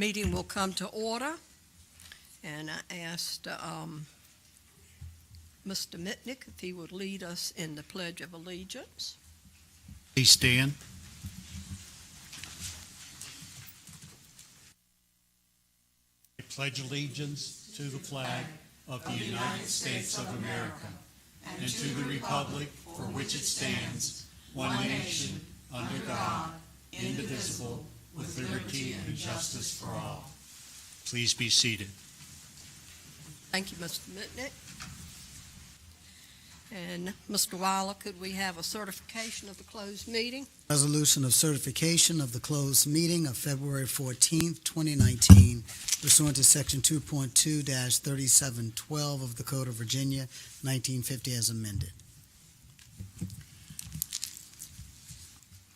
Meeting will come to order, and I asked Mr. Mitnick if he would lead us in the Pledge of Allegiance. Please stand. I pledge allegiance to the flag of the United States of America and to the republic for which it stands, one nation, under God, indivisible, with liberty and justice for all. Please be seated. Thank you, Mr. Mitnick. And Mr. Weiler, could we have a certification of the closed meeting? Resolution of certification of the closed meeting of February 14th, 2019, pursuant to Section 2.2-3712 of the Code of Virginia, 1950 as amended.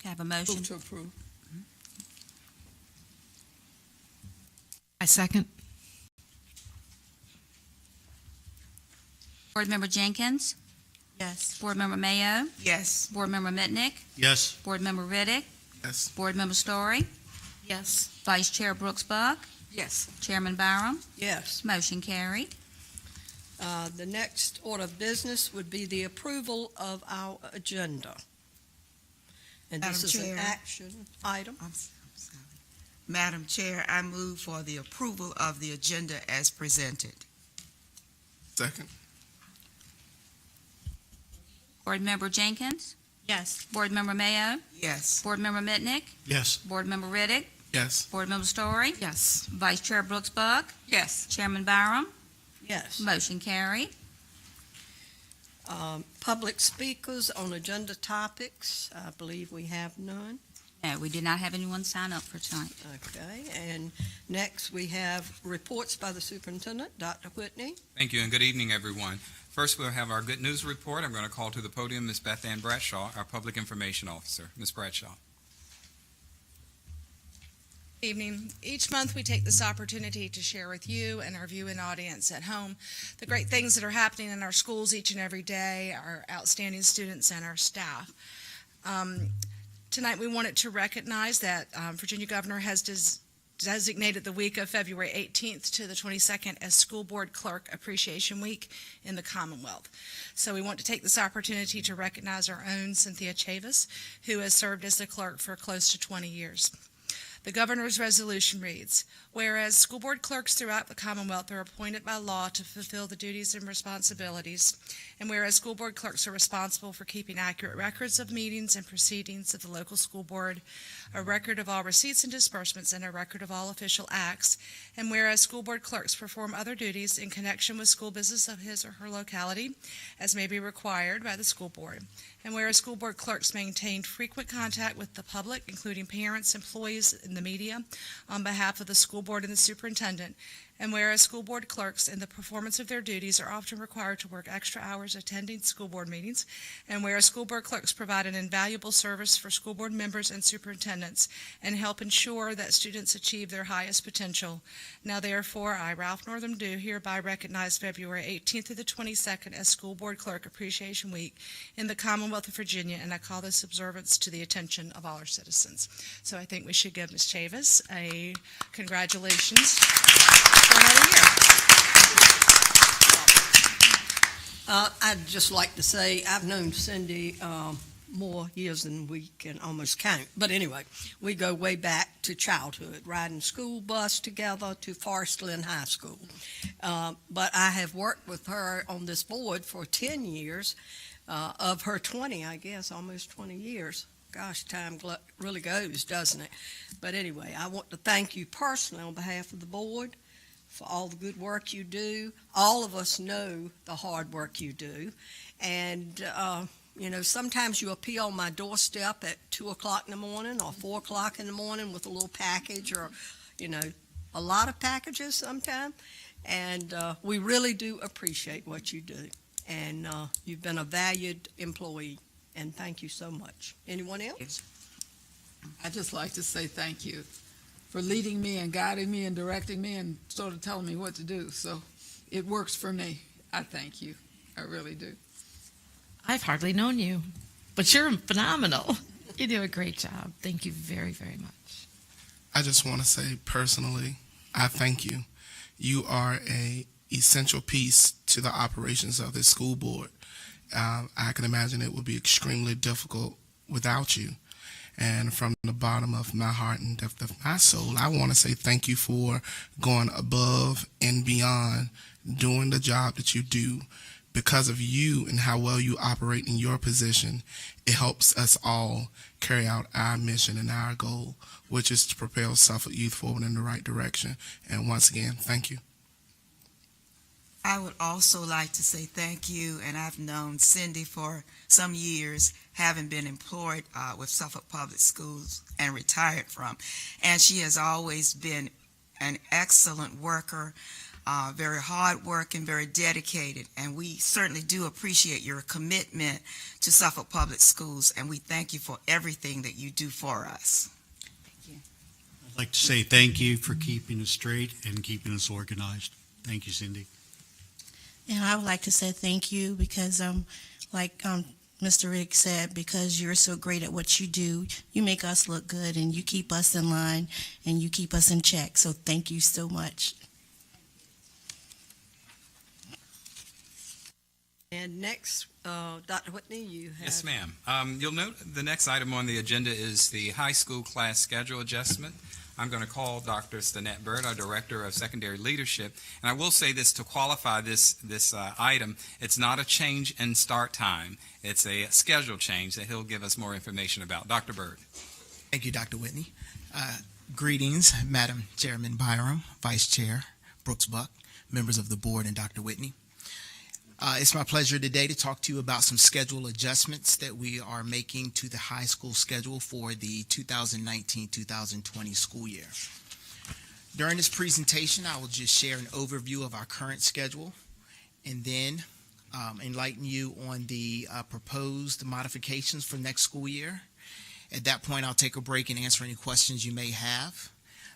Can I have a motion? Move to approve. I second. Board Member Jenkins? Yes. Board Member Mayo? Yes. Board Member Mitnick? Yes. Board Member Riddick? Yes. Board Member Story? Yes. Vice Chair Brooks Buck? Yes. Chairman Byram? Yes. Motion carried. The next order of business would be the approval of our agenda. And this Madam is an Chair. action item. I'm sorry. Madam Chair, I move for the approval of the agenda as presented. Second. Board Member Jenkins? Yes. Board Member Mayo? Yes. Board Member Mitnick? Yes. Board Member Riddick? Yes. Board Member Story? Yes. Vice Chair Brooks Buck? Yes. Chairman Byram? Yes. Motion carried. Public speakers on agenda topics, I believe we have none. No, we did not have anyone sign up for tonight. Okay, and next we have reports by the superintendent, Dr. Whitney. Thank you, and good evening, everyone. First, we'll have our good news report. I'm going to call to the podium Ms. Beth Ann Bradshaw, our Public Information Officer. Ms. Bradshaw. Evening. Each month we take this opportunity to share with you and our viewing audience at home the great things that are happening in our schools each and every day, our outstanding students and our staff. Tonight we wanted to recognize that Virginia Governor has designated the week of February 18th to the 22nd as School Board Clerk Appreciation Week in the Commonwealth. So we want to take this opportunity to recognize our own Cynthia Chavis, who has served as the clerk for close to 20 years. The governor's resolution reads, whereas school board clerks throughout the Commonwealth are appointed by law to fulfill the duties and responsibilities, and whereas school board clerks are responsible for keeping accurate records of meetings and proceedings of the local school board, a record of all receipts and disbursements, and a record of all official acts, and whereas school board clerks perform other duties in connection with school business of his or her locality, as may be required by the school board, and whereas school board clerks maintain frequent contact with the public, including parents, employees, and the media, on behalf of the school board and the superintendent, and whereas school board clerks in the performance of their duties are often required to work extra hours attending school board meetings, and whereas school board clerks provide an invaluable service for school board members and superintendents and help ensure that students achieve their highest potential. Now therefore, I, Ralph Northam, do hereby recognize February 18th to the 22nd as School Board Clerk Appreciation Week in the Commonwealth of Virginia, and I call this observance to the attention of all our citizens. So I think we should give Ms. Chavis a congratulations for another year. I'd just like to say I've known Cindy more years than we can almost count. But anyway, we go way back to childhood, riding school bus together to Forest Glen High School. But I have worked with her on this board for 10 years, of her 20, I guess, almost 20 years. Gosh, time really goes, doesn't it? But anyway, I want to thank you personally on behalf of the board for all the good work you do. All of us know the hard work you do. And, sometimes you appear on my doorstep at 2 o'clock in the morning or 4 o'clock in the morning with a little package or, a lot of packages sometimes. And we really do appreciate what you do. And you've been a valued employee. And thank you so much. Anyone else? I'd just like to say thank you for leading me and guiding me and directing me and sort of telling me what to do. So it works for me. I thank you. I really do. I've hardly known you, but you're phenomenal. You do a great job. Thank you very, very much. I just want to say personally, I thank you. You are a essential piece to the operations of this school board. I can imagine it would be extremely difficult without you. And from the bottom of my heart and depth of my soul, I want to say thank you for going above and beyond, doing the job that you do. Because of you and how well you operate in your position, it helps us all carry out our mission and our goal, which is to propel Suffolk Youth forward in the right direction. And once again, thank you. I would also like to say thank you, and I've known Cindy for some years, having been employed with Suffolk Public Schools and retired from, and she has always been an excellent worker, very hardworking, very dedicated, and we certainly do appreciate your commitment to Suffolk Public Schools, and we thank you for everything that you do for us. I'd like to say thank you for keeping us straight and keeping us organized. Thank you, Cindy. And I would like to say thank you because, like Mr. Rick said, because you're so great at what you do, you make us look good and you keep us in line and you keep us in check. So thank you so much. And next, Dr. Whitney, you have. Yes, ma'am. You'll note the next item on the agenda is the high school class schedule adjustment. I'm going to call Dr. Stanette Bird, our Director of Secondary Leadership, and I will say this to qualify this item. It's not a change in start time. It's a schedule change that he'll give us more information about. Dr. Bird. Thank you, Dr. Whitney. Greetings, Madam Chairman Byram, Vice Chair Brooks Buck, members of the board, and Dr. Whitney. It's my pleasure today to talk to you about some schedule adjustments that we are making to the high school schedule for the 2019-2020 school year. During this presentation, I will just share an overview of our current schedule and then enlighten you on the proposed modifications for next school year. At that point, I'll take a break and answer any questions you may have.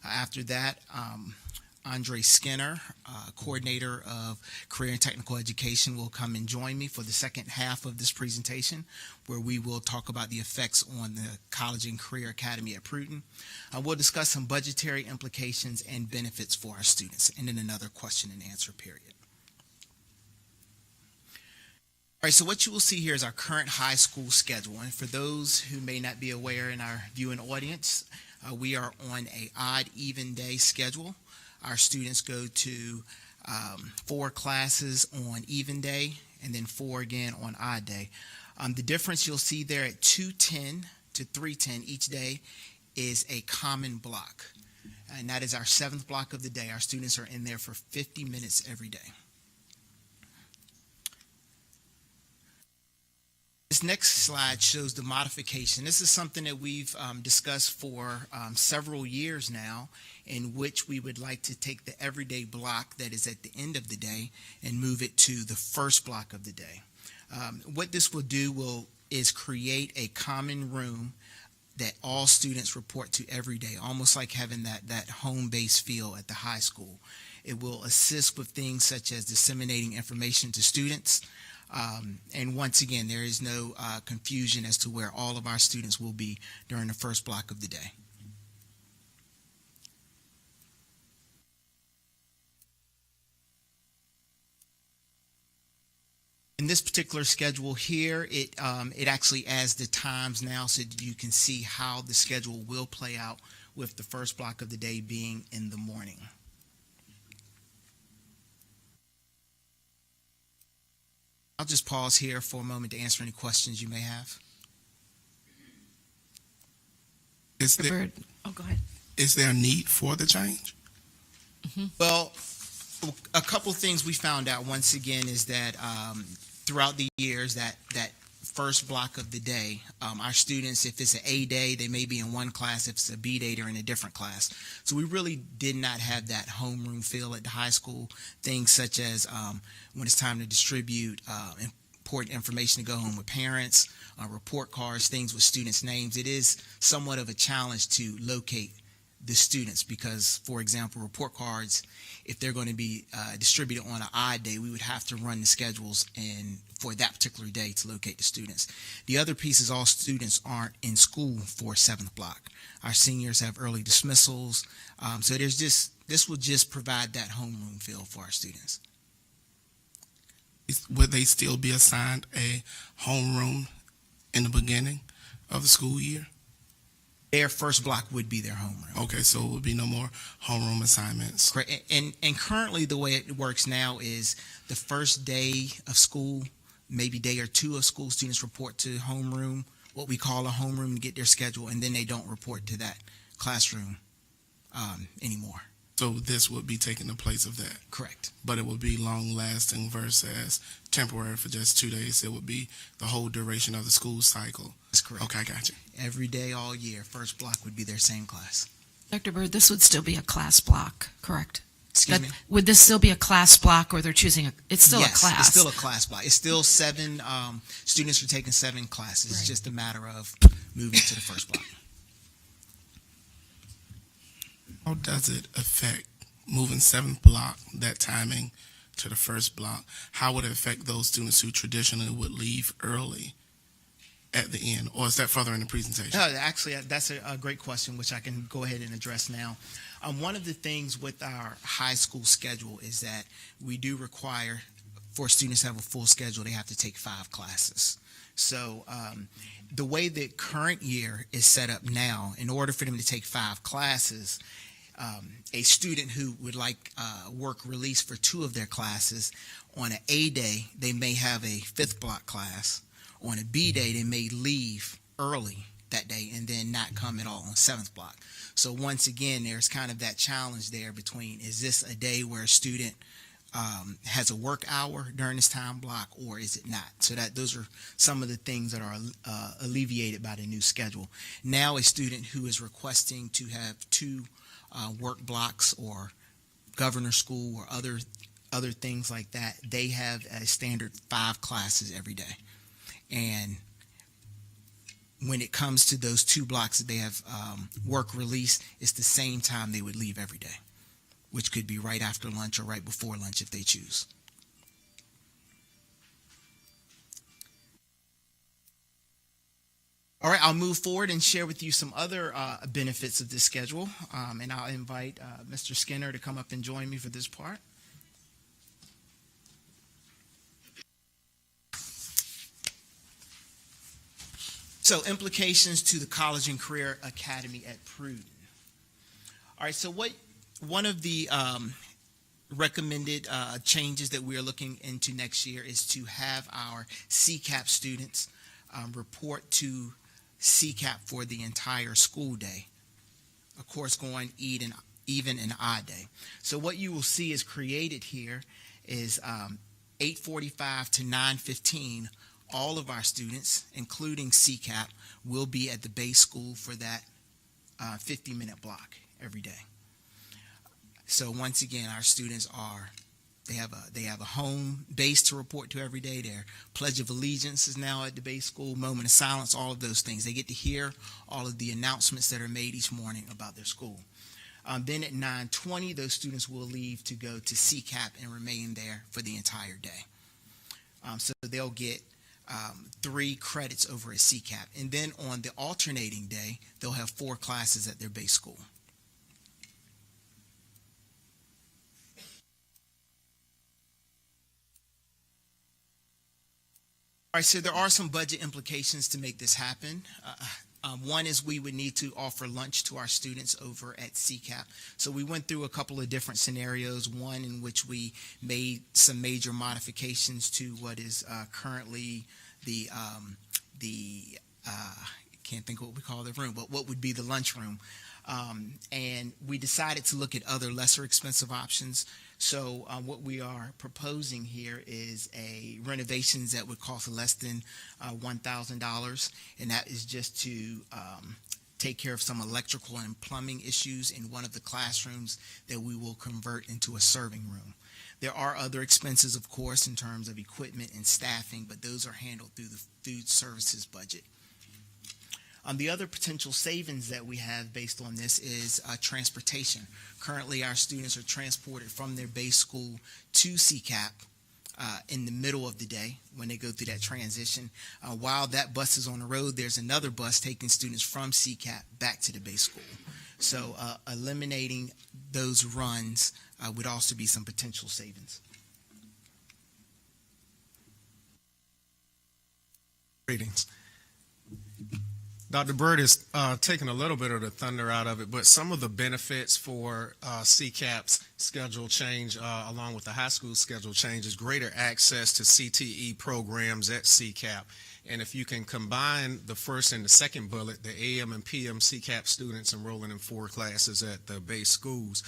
After that, Andre Skinner, coordinator of Career and Technical Education, will come and join me for the second half of this presentation, where we will talk about the effects on the College and Career Academy at Pruden. We'll discuss some budgetary implications and benefits for our students, and then another question and answer period. All right, so what you will see here is our current high school schedule. And for those who may not be aware in our viewing audience, we are on an odd-even day schedule. Our students go to 4 classes on even day and then 4 again on odd day. The difference you'll see there at 2:10 to 3:10 each day is a common block. And that is our 7th block of the day. Our students are in there for 50 minutes every day. This next slide shows the modification. This is something that we've discussed for several years now, in which we would like to take the everyday block that is at the end of the day and move it to the first block of the day. What this will do is create a common room that all students report to every day, almost like having that home-based feel at the high school. It will assist with things such as disseminating information to students. And once again, there is no confusion as to where all of our students will be during the first block of the day. In this particular schedule here, it actually adds the times now so that you can see how the schedule will play out, with the first block of the day being in the morning. I'll just pause here for a moment to answer any questions you may have. Bird. Oh, go ahead. Is there a need for the change? Mm-hmm. Well, a couple things we found out once again is that throughout the years, that first block of the day, our students, if it's an A day, they may be in one class. If it's a B day, they're in a different class. So we really did not have that homeroom feel at the high school. Things such as when it's time to distribute important information to go home with parents, report cards, things with students' names. It is somewhat of a challenge to locate the students because, for example, report cards, if they're going to be distributed on an odd day, we would have to run the schedules for that particular day to locate the students. The other piece is all students aren't in school for 7th block. Our seniors have early dismissals, so this will just provide that homeroom feel for our students. Would they still be assigned a homeroom in the beginning of the school year? Their first block would be their homeroom. Okay, so it would be no more homeroom assignments. Correct. And currently the way it works now is the first day of school, maybe day or two of school, students report to homeroom, what we call a homeroom, to get their schedule, and then they don't report to that classroom anymore. So this would be taking the place of that. Correct. But it would be long-lasting versus temporary for just 2 days. It would be the whole duration of the school cycle. That's correct. Okay, I got you. Every day, all year, first block would be their same class. Dr. Bird, this would still be a class block, correct? Excuse me? Would this still be a class block, or they're choosing it's still Yes, a class? it's still a class block. It's still 7 students are taking 7 classes. It's Right. just a matter of moving to the first block. How does it affect moving 7th block, that timing, to the first block? How would it affect those students who traditionally would leave early at the end? Or is that further in the presentation? No, actually, that's a great question, which I can go ahead and address now. One of the things with our high school schedule is that we do require, for students to have a full schedule, they have to take 5 classes. So the way the current year is set up now, in order for them to take 5 classes, a student who would like work release for 2 of their classes, on an A day, they may have a 5th block class. On a B day, they may leave early that day and then not come at all on 7th block. So once again, there's kind of that challenge there between, is this a day where a student has a work hour during this time block, or is it not? So those are some of the things that are alleviated by the new schedule. Now a student who is requesting to have 2 work blocks or governor school or other things like that, they have a standard 5 classes every day. And when it comes to those 2 blocks that they have work release, it's the same time they would leave every day, which could be right after lunch or right before lunch if they choose. All right, I'll move forward and share with you some other benefits of this schedule, and I'll invite Mr. Skinner to come up and join me for this part. So, implications to the College and Career Academy at Pruden. All right, so one of the recommended changes that we are looking into next year is to have our CCAP students report to CCAP for the entire school day. Of course, going even and odd day. So what you will see is created here is 8:45 to 9:15. All of our students, including CCAP, will be at the base school for that 50-minute block every day. So once again, our students they have a home base to report to every day. Their Pledge of Allegiance is now at the base school, moment of silence, all of those things. They get to hear all of the announcements that are made each morning about their school. Then at 9:20, those students will leave to go to CCAP and remain there for the entire day. So they'll get 3 credits over at CCAP. And then on the alternating day, they'll have 4 classes at their base school. All right, so there are some budget implications to make this happen. One is we would need to offer lunch to our students over at CCAP. So we went through a couple of different scenarios, one in which we made some major modifications to what is currently can't think of what we call the room, but what would be the lunchroom. And we decided to look at other lesser expensive options. So what we are proposing here is a renovations that would cost less than $1,000, and that is just to take care of some electrical and plumbing issues in one of the classrooms that we will convert into a serving room. There are other expenses, of course, in terms of equipment and staffing, but those are handled through the food services budget. The other potential savings that we have based on this is transportation. Currently, our students are transported from their base school to CCAP in the middle of the day when they go through that transition. While that bus is on the road, there's another bus taking students from CCAP back to the base school. So eliminating those runs would also be some potential savings. Greetings. Dr. Bird is taking a little bit of the thunder out of it, but some of the benefits for CCAP's schedule change, along with the high school schedule change, is greater access to CTE programs at CCAP. And if you can combine the first and the second bullet, the AM and PM CCAP students enrolling in 4 classes at the base schools,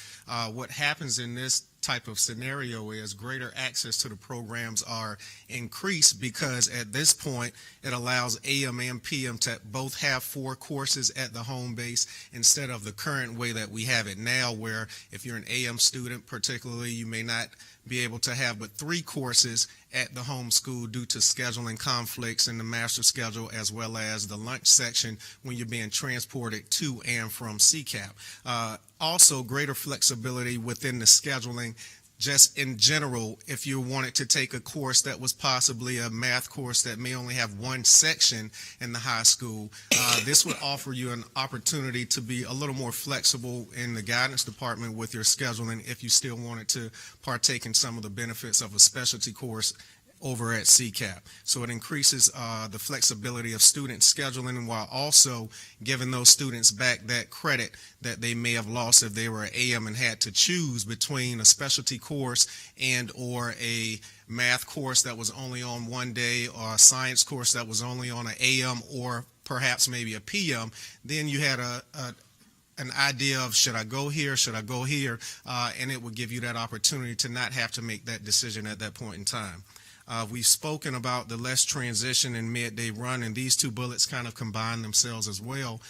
what happens in this type of scenario is greater access to the programs are increased, because at this point it allows AM and PM to both have 4 courses at the home base instead of the current way that we have it now, where if you're an AM student particularly, you may not be able to have but 3 courses at the home school due to scheduling conflicts in the master schedule, as well as the lunch section when you're being transported to and from CCAP. Also, greater flexibility within the scheduling, just in general. If you wanted to take a course that was possibly a math course that may only have 1 section in the high school, this would offer you an opportunity to be a little more flexible in the guidance department with your scheduling if you still wanted to partake in some of the benefits of a specialty course over at CCAP. So it increases the flexibility of student scheduling, while also giving those students back that credit that they may have lost if they were an AM and had to choose between a specialty course and or a math course that was only on one day, or a science course that was only on an AM or perhaps maybe a PM. Then you had an idea of, should I go here, should I go here, and it would give you that opportunity to not have to make that decision at that point in time. We've spoken about the less transition and midday run, and these 2 bullets kind of combine themselves as well.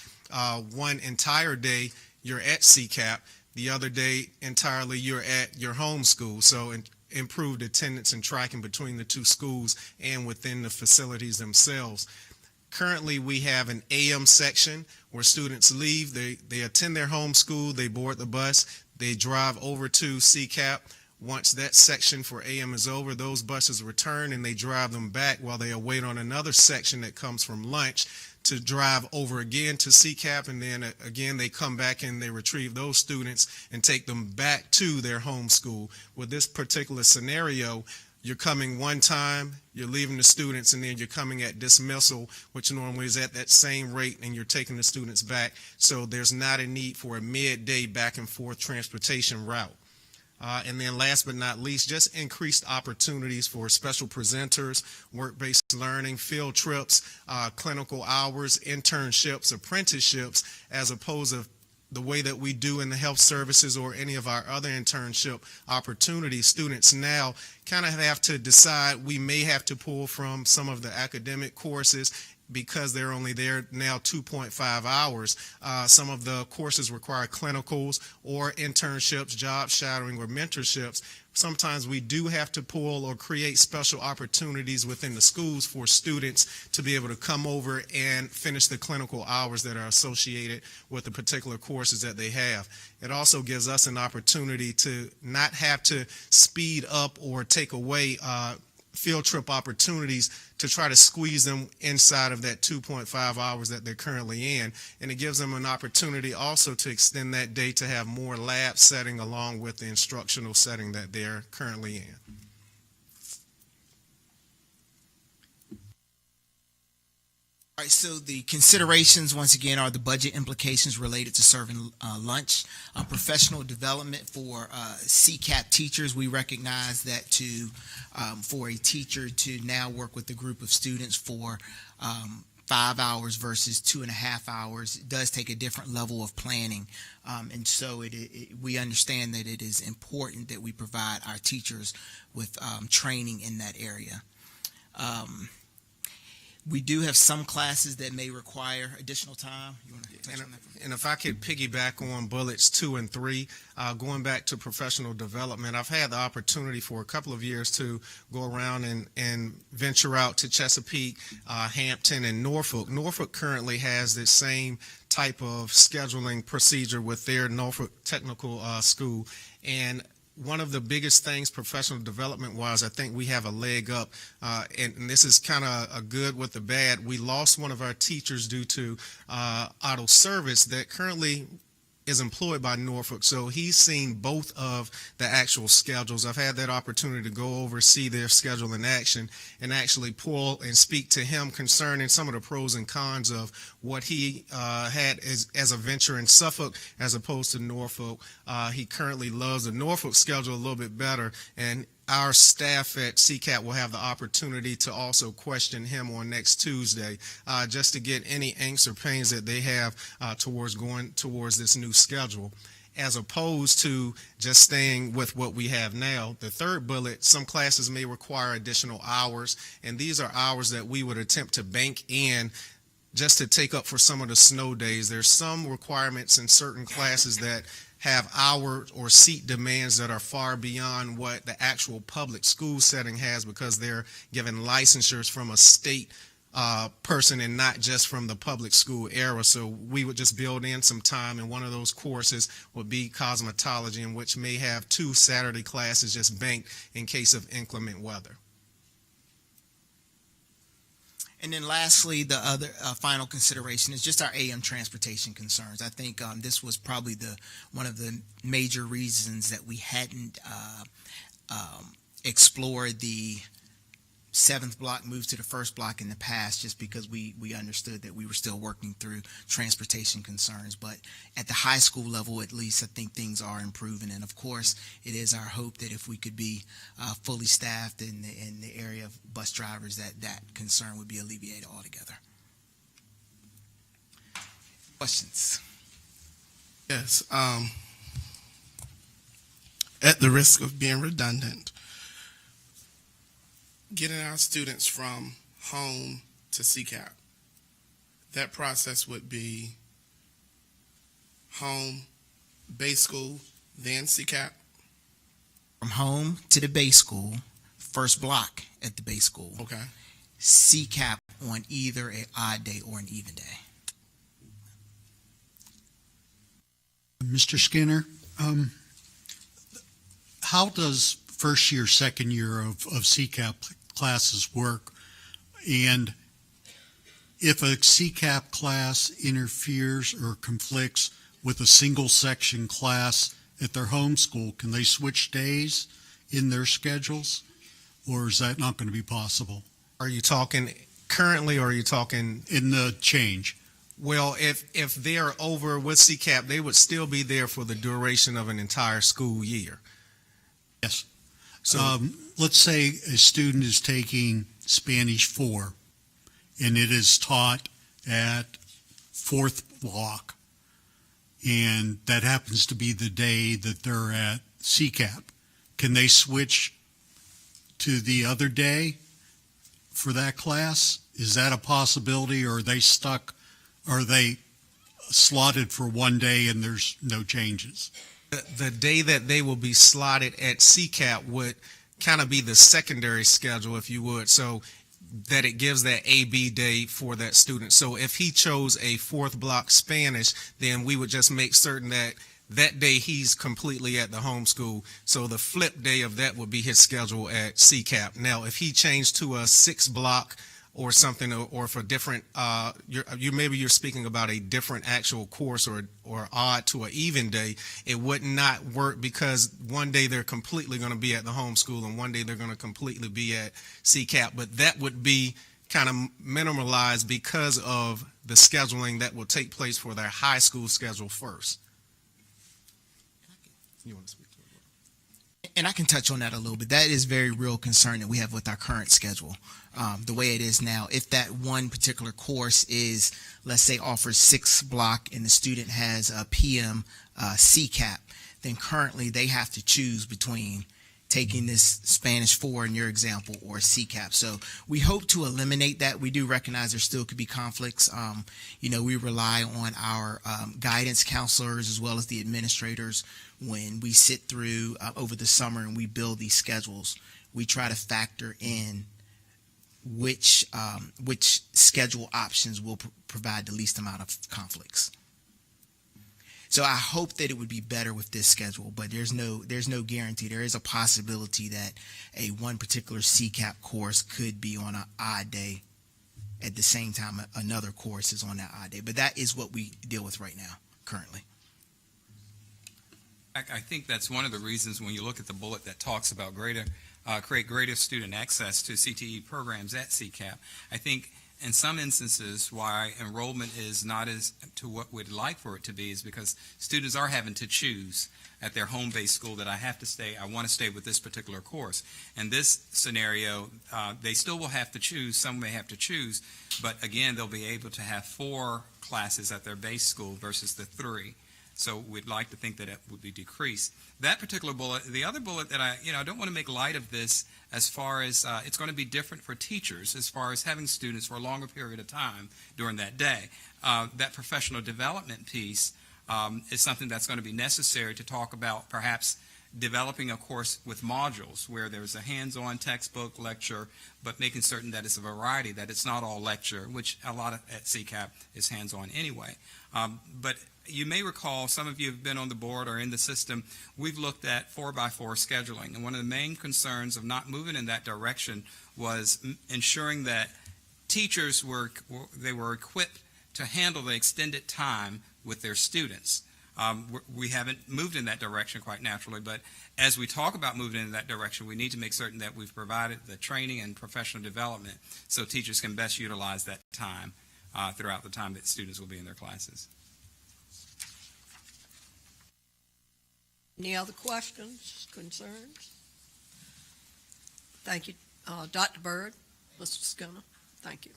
One entire day you're at CCAP, the other day entirely you're at your home school, so improved attendance and tracking between the 2 schools and within the facilities themselves. Currently, we have an AM section where students leave, they attend their home school, they board the bus, they drive over to CCAP. Once that section for AM is over, those buses return and they drive them back while they await on another section that comes from lunch to drive over again to CCAP, and then again they come back and they retrieve those students and take them back to their home school. With this particular scenario, you're coming one time, you're leaving the students, and then you're coming at dismissal, which normally is at that same rate, and you're taking the students back. So there's not a need for a midday back and forth transportation route. And then last but not least, just increased opportunities for special presenters, work-based learning, field trips, clinical hours, internships, apprenticeships, as opposed to the way that we do in the health services or any of our other internship opportunities. Students now kind of have to decide, we may have to pull from some of the academic courses because they're only there now 2.5 hours. Some of the courses require clinicals or internships, job shadowing, or mentorships. Sometimes we do have to pull or create special opportunities within the schools for students to be able to come over and finish the clinical hours that are associated with the particular courses that they have. It also gives us an opportunity to not have to speed up or take away field trip opportunities to try to squeeze them inside of that 2.5 hours that they're currently in. And it gives them an opportunity also to extend that day to have more lab setting along with the instructional setting that they're currently in. All right, so the considerations, once again, are the budget implications related to serving lunch, professional development for CCAP teachers. We recognize that for a teacher to now work with a group of students for 5 hours versus 2.5 hours, it does take a different level of planning. And so we understand that it is important that we provide our teachers with training in that area. We do have some classes that may require additional time. You want to touch on that? And if I could piggyback on bullets 2 and 3, going back to professional development, I've had the opportunity for a couple of years to go around and venture out to Chesapeake, Hampton, and Norfolk. Norfolk currently has this same type of scheduling procedure with their Norfolk Technical School. And one of the biggest things professional development wise, I think we have a leg up, and this is kind of a good with the bad. We lost one of our teachers due to auto service that currently is employed by Norfolk, so he's seen both of the actual schedules. I've had that opportunity to go over, see their schedule in action, and actually pull and speak to him concerning some of the pros and cons of what he had as a venture in Suffolk as opposed to Norfolk. He currently loves the Norfolk schedule a little bit better, and our staff at CCAP will have the opportunity to also question him on next Tuesday, just to get any angst or pains that they have towards going towards this new schedule, as opposed to just staying with what we have now. The third bullet, some classes may require additional hours, and these are hours that we would attempt to bank in just to take up for some of the snow days. There's some requirements in certain classes that have hour or seat demands that are far beyond what the actual public school setting has, because they're given licensures from a state person and not just from the public school era. So we would just build in some time, and one of those courses would be cosmetology, in which may have 2 Saturday classes just banked in case of inclement weather. And then lastly, the other final consideration is just our AM transportation concerns. I think this was probably one of the major reasons that we hadn't explored the 7th block move to the 1st block in the past, just because we understood that we were still working through transportation concerns. But at the high school level, at least, I think things are improving. And of course, it is our hope that if we could be fully staffed in the area of bus drivers, that concern would be alleviated altogether. Questions? Yes. At the risk of being redundant, getting our students from home to CCAP, that process would be home, base school, then CCAP? From home to the base school, 1st block at the base school. Okay. CCAP on either an odd day or an even day. Mr. Skinner, how does first year, second year of CCAP classes work? And if a CCAP class interferes or conflicts with a single section class at their home school, can they switch days in their schedules, or is that not going to be possible? Are you talking currently, or are you talking in the change? Well, if they're over with CCAP, they would still be there for the duration of an entire school year. Yes. So let's say a student is taking Spanish 4, and it is taught at 4th block, and that happens to be the day that they're at CCAP. Can they switch to the other day for that class? Is that a possibility, or are they stuck? Are they slotted for one day and there's no changes? The day that they will be slotted at CCAP would kind of be the secondary schedule, if you would, so that it gives that AB day for that student. So if he chose a 4th block Spanish, then we would just make certain that that day he's completely at the home school. So the flip day of that would be his schedule at CCAP. Now, if he changed to a 6th block or something, or for different, maybe you're speaking about a different actual course or odd to an even day, it would not work, because one day they're completely going to be at the home school and one day they're going to completely be at CCAP. But that would be kind of minimalized because of the scheduling that will take place for their high school schedule first. You want to speak to it? And I can touch on that a little bit. That is very real concern that we have with our current schedule. The way it is now, if that one particular course is, let's say, offers 6th block and the student has a PM CCAP, then currently they have to choose between taking this Spanish 4 in your example or CCAP. So we hope to eliminate that. We do recognize there still could be conflicts. We rely on our guidance counselors as well as the administrators when we sit through over the summer and we build these schedules. We try to factor in which schedule options will provide the least amount of conflicts. So I hope that it would be better with this schedule, but there's no guarantee. There is a possibility that one particular CCAP course could be on an odd day at the same time another course is on that odd day. But that is what we deal with right now, currently. I think that's one of the reasons when you look at the bullet that talks about create greater student access to CTE programs at CCAP. I think in some instances why enrollment is not as to what we'd like for it to be is because students are having to choose at their home-based school that I want to stay with this particular course. In this scenario, they still will have to choose. Some may have to choose, but again, they'll be able to have 4 classes at their base school versus the 3. So we'd like to think that it would be decreased. That particular bullet, the other bullet that I don't want to make light of this as far as it's going to be different for teachers as far as having students for a longer period of time during that day. That professional development piece is something that's going to be necessary to talk about perhaps developing a course with modules where there's a hands-on textbook lecture, but making certain that it's a variety, that it's not all lecture, which a lot of at CCAP is hands-on anyway. But you may recall, some of you have been on the board or in the system, we've looked at 4x4 scheduling. And one of the main concerns of not moving in that direction was ensuring that teachers were equipped to handle the extended time with their students. We haven't moved in that direction quite naturally, but as we talk about moving in that direction, we need to make certain that we've provided the training and professional development so teachers can best utilize that time throughout the time that students will be in their classes. Any other questions, concerns? Thank you. Dr. Byrd, Mr. Skinner, thank you.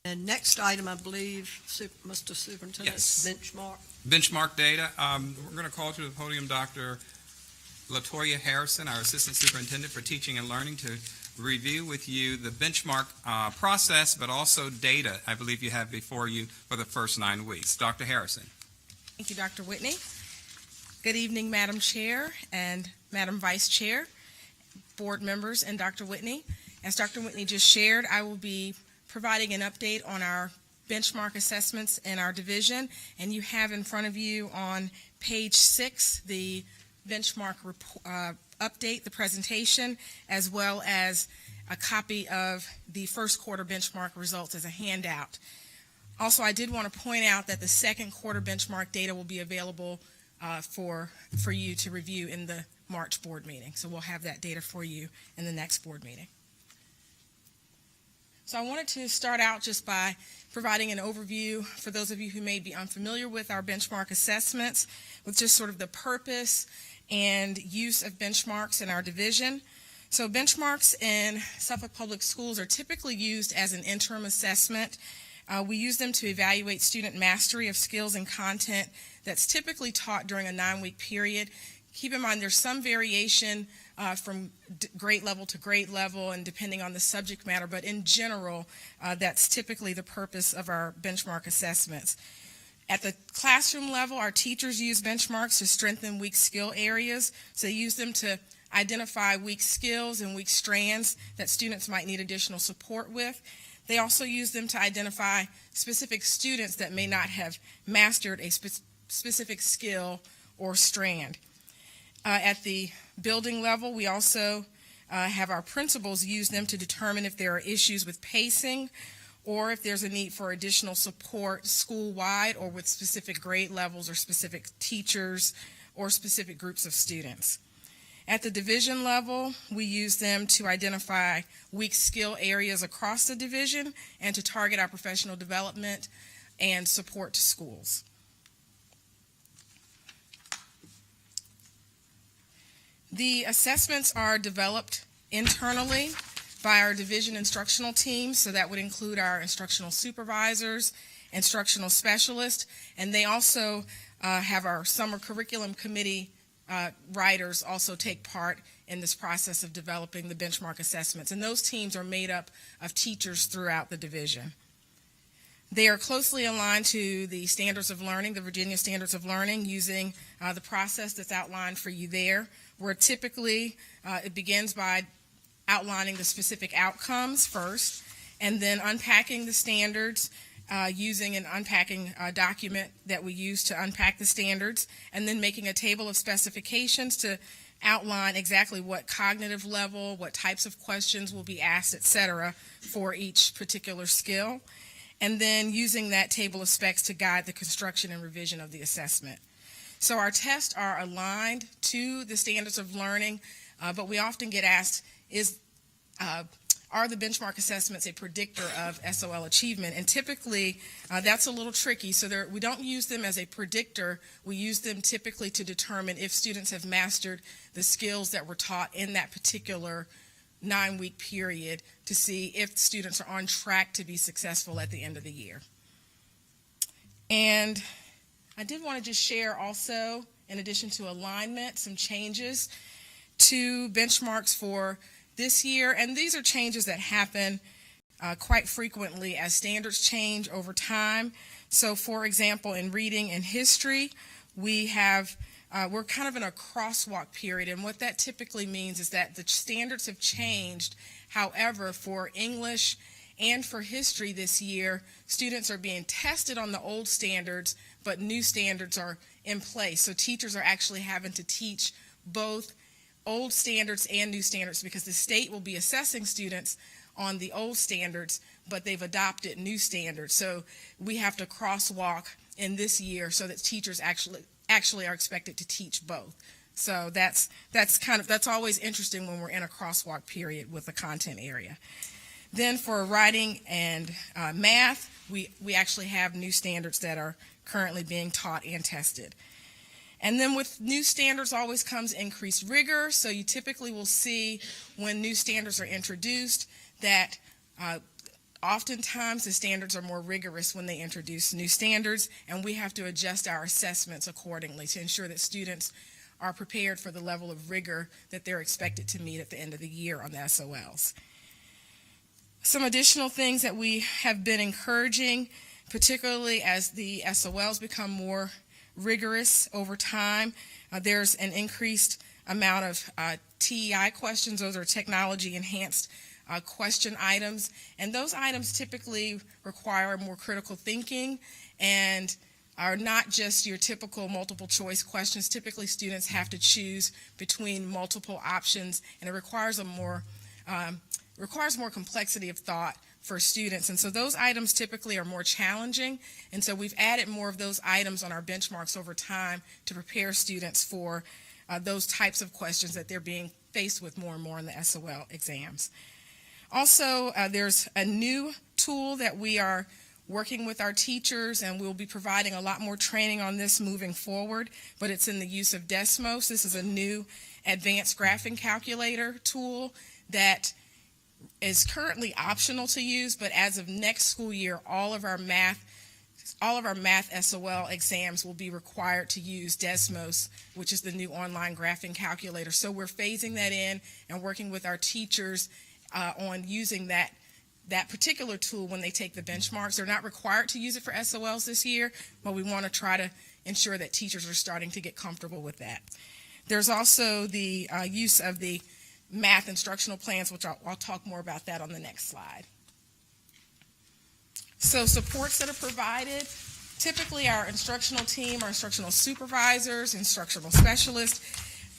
And next item, I believe, Mr. Superintendent, Yes. benchmark. Benchmark data. We're going to call to the podium Dr. LaToya Harrison, our Assistant Superintendent for Teaching and Learning, to review with you the benchmark process, but also data I believe you have before you for the first 9 weeks. Dr. Harrison. Thank you, Dr. Whitney. Good evening, Madam Chair and Madam Vice Chair, board members, and Dr. Whitney. As Dr. Whitney just shared, I will be providing an update on our benchmark assessments in our division, and you have in front of you on page 6 the benchmark update, the presentation, as well as a copy of the first quarter benchmark results as a handout. Also, I did want to point out that the second quarter benchmark data will be available for you to review in the March board meeting. So we'll have that data for you in the next board meeting. So I wanted to start out just by providing an overview for those of you who may be unfamiliar with our benchmark assessments, with just sort of the purpose and use of benchmarks in our division. So benchmarks in Suffolk Public Schools are typically used as an interim assessment. We use them to evaluate student mastery of skills and content that's typically taught during a 9-week period. Keep in mind there's some variation from grade level to grade level and depending on the subject matter, but in general, that's typically the purpose of our benchmark assessments. At the classroom level, our teachers use benchmarks to strengthen weak skill areas. So they use them to identify weak skills and weak strands that students might need additional support with. They also use them to identify specific students that may not have mastered a specific skill or strand. At the building level, we also have our principals use them to determine if there are issues with pacing or if there's a need for additional support school-wide or with specific grade levels or specific teachers or specific groups of students. At the division level, we use them to identify weak skill areas across the division and to target our professional development and support to schools. The assessments are developed internally by our division instructional team, so that would include our instructional supervisors, instructional specialists, and they also have our summer curriculum committee writers also take part in this process of developing the benchmark assessments. And those teams are made up of teachers throughout the division. They are closely aligned to the standards of learning, the Virginia Standards of Learning, using the process that's outlined for you there, where typically it begins by outlining the specific outcomes first, and then unpacking the standards using an unpacking document that we use to unpack the standards, and then making a table of specifications to outline exactly what cognitive level, what types of questions will be asked, etc., for each particular skill, and then using that table of specs to guide the construction and revision of the assessment. So our tests are aligned to the standards of learning, but we often get asked, are the benchmark assessments a predictor of SOL achievement? And typically, that's a little tricky. So we don't use them as a predictor. We use them typically to determine if students have mastered the skills that were taught in that particular 9-week period, to see if students are on track to be successful at the end of the year. And I did want to just share also, in addition to alignment, some changes to benchmarks for this year. And these are changes that happen quite frequently as standards change over time. So for example, in reading and history, we're kind of in a crosswalk period, and what that typically means is that the standards have changed. However, for English and for history this year, students are being tested on the old standards, but new standards are in place. So teachers are actually having to teach both old standards and new standards, because the state will be assessing students on the old standards, but they've adopted new standards. So we have to crosswalk in this year so that teachers actually are expected to teach both. So that's always interesting when we're in a crosswalk period with a content area. Then for writing and math, we actually have new standards that are currently being taught and tested. And then with new standards always comes increased rigor. So you typically will see when new standards are introduced that oftentimes the standards are more rigorous when they introduce new standards, and we have to adjust our assessments accordingly to ensure that students are prepared for the level of rigor that they're expected to meet at the end of the year on the SOLs. Some additional things that we have been encouraging, particularly as the SOLs become more rigorous over time, there's an increased amount of TEI questions. Those are technology enhanced question items, and those items typically require more critical thinking and are not just your typical multiple choice questions. Typically students have to choose between multiple options, and it requires more complexity of thought for students. And so those items typically are more challenging, and so we've added more of those items on our benchmarks over time to prepare students for those types of questions that they're being faced with more and more in the SOL exams. Also, there's a new tool that we are working with our teachers, and we'll be providing a lot more training on this moving forward, but it's in the use of Desmos. This is a new advanced graphing calculator tool that is currently optional to use, but as of next school year, all of our math SOL exams will be required to use Desmos, which is the new online graphing calculator. So we're phasing that in and working with our teachers on using that particular tool when they take the benchmarks. They're not required to use it for SOLs this year, but we want to try to ensure that teachers are starting to get comfortable with that. There's also the use of the math instructional plans, which I'll talk more about that on the next slide. So supports that are provided, typically our instructional team, our instructional supervisors, instructional specialists,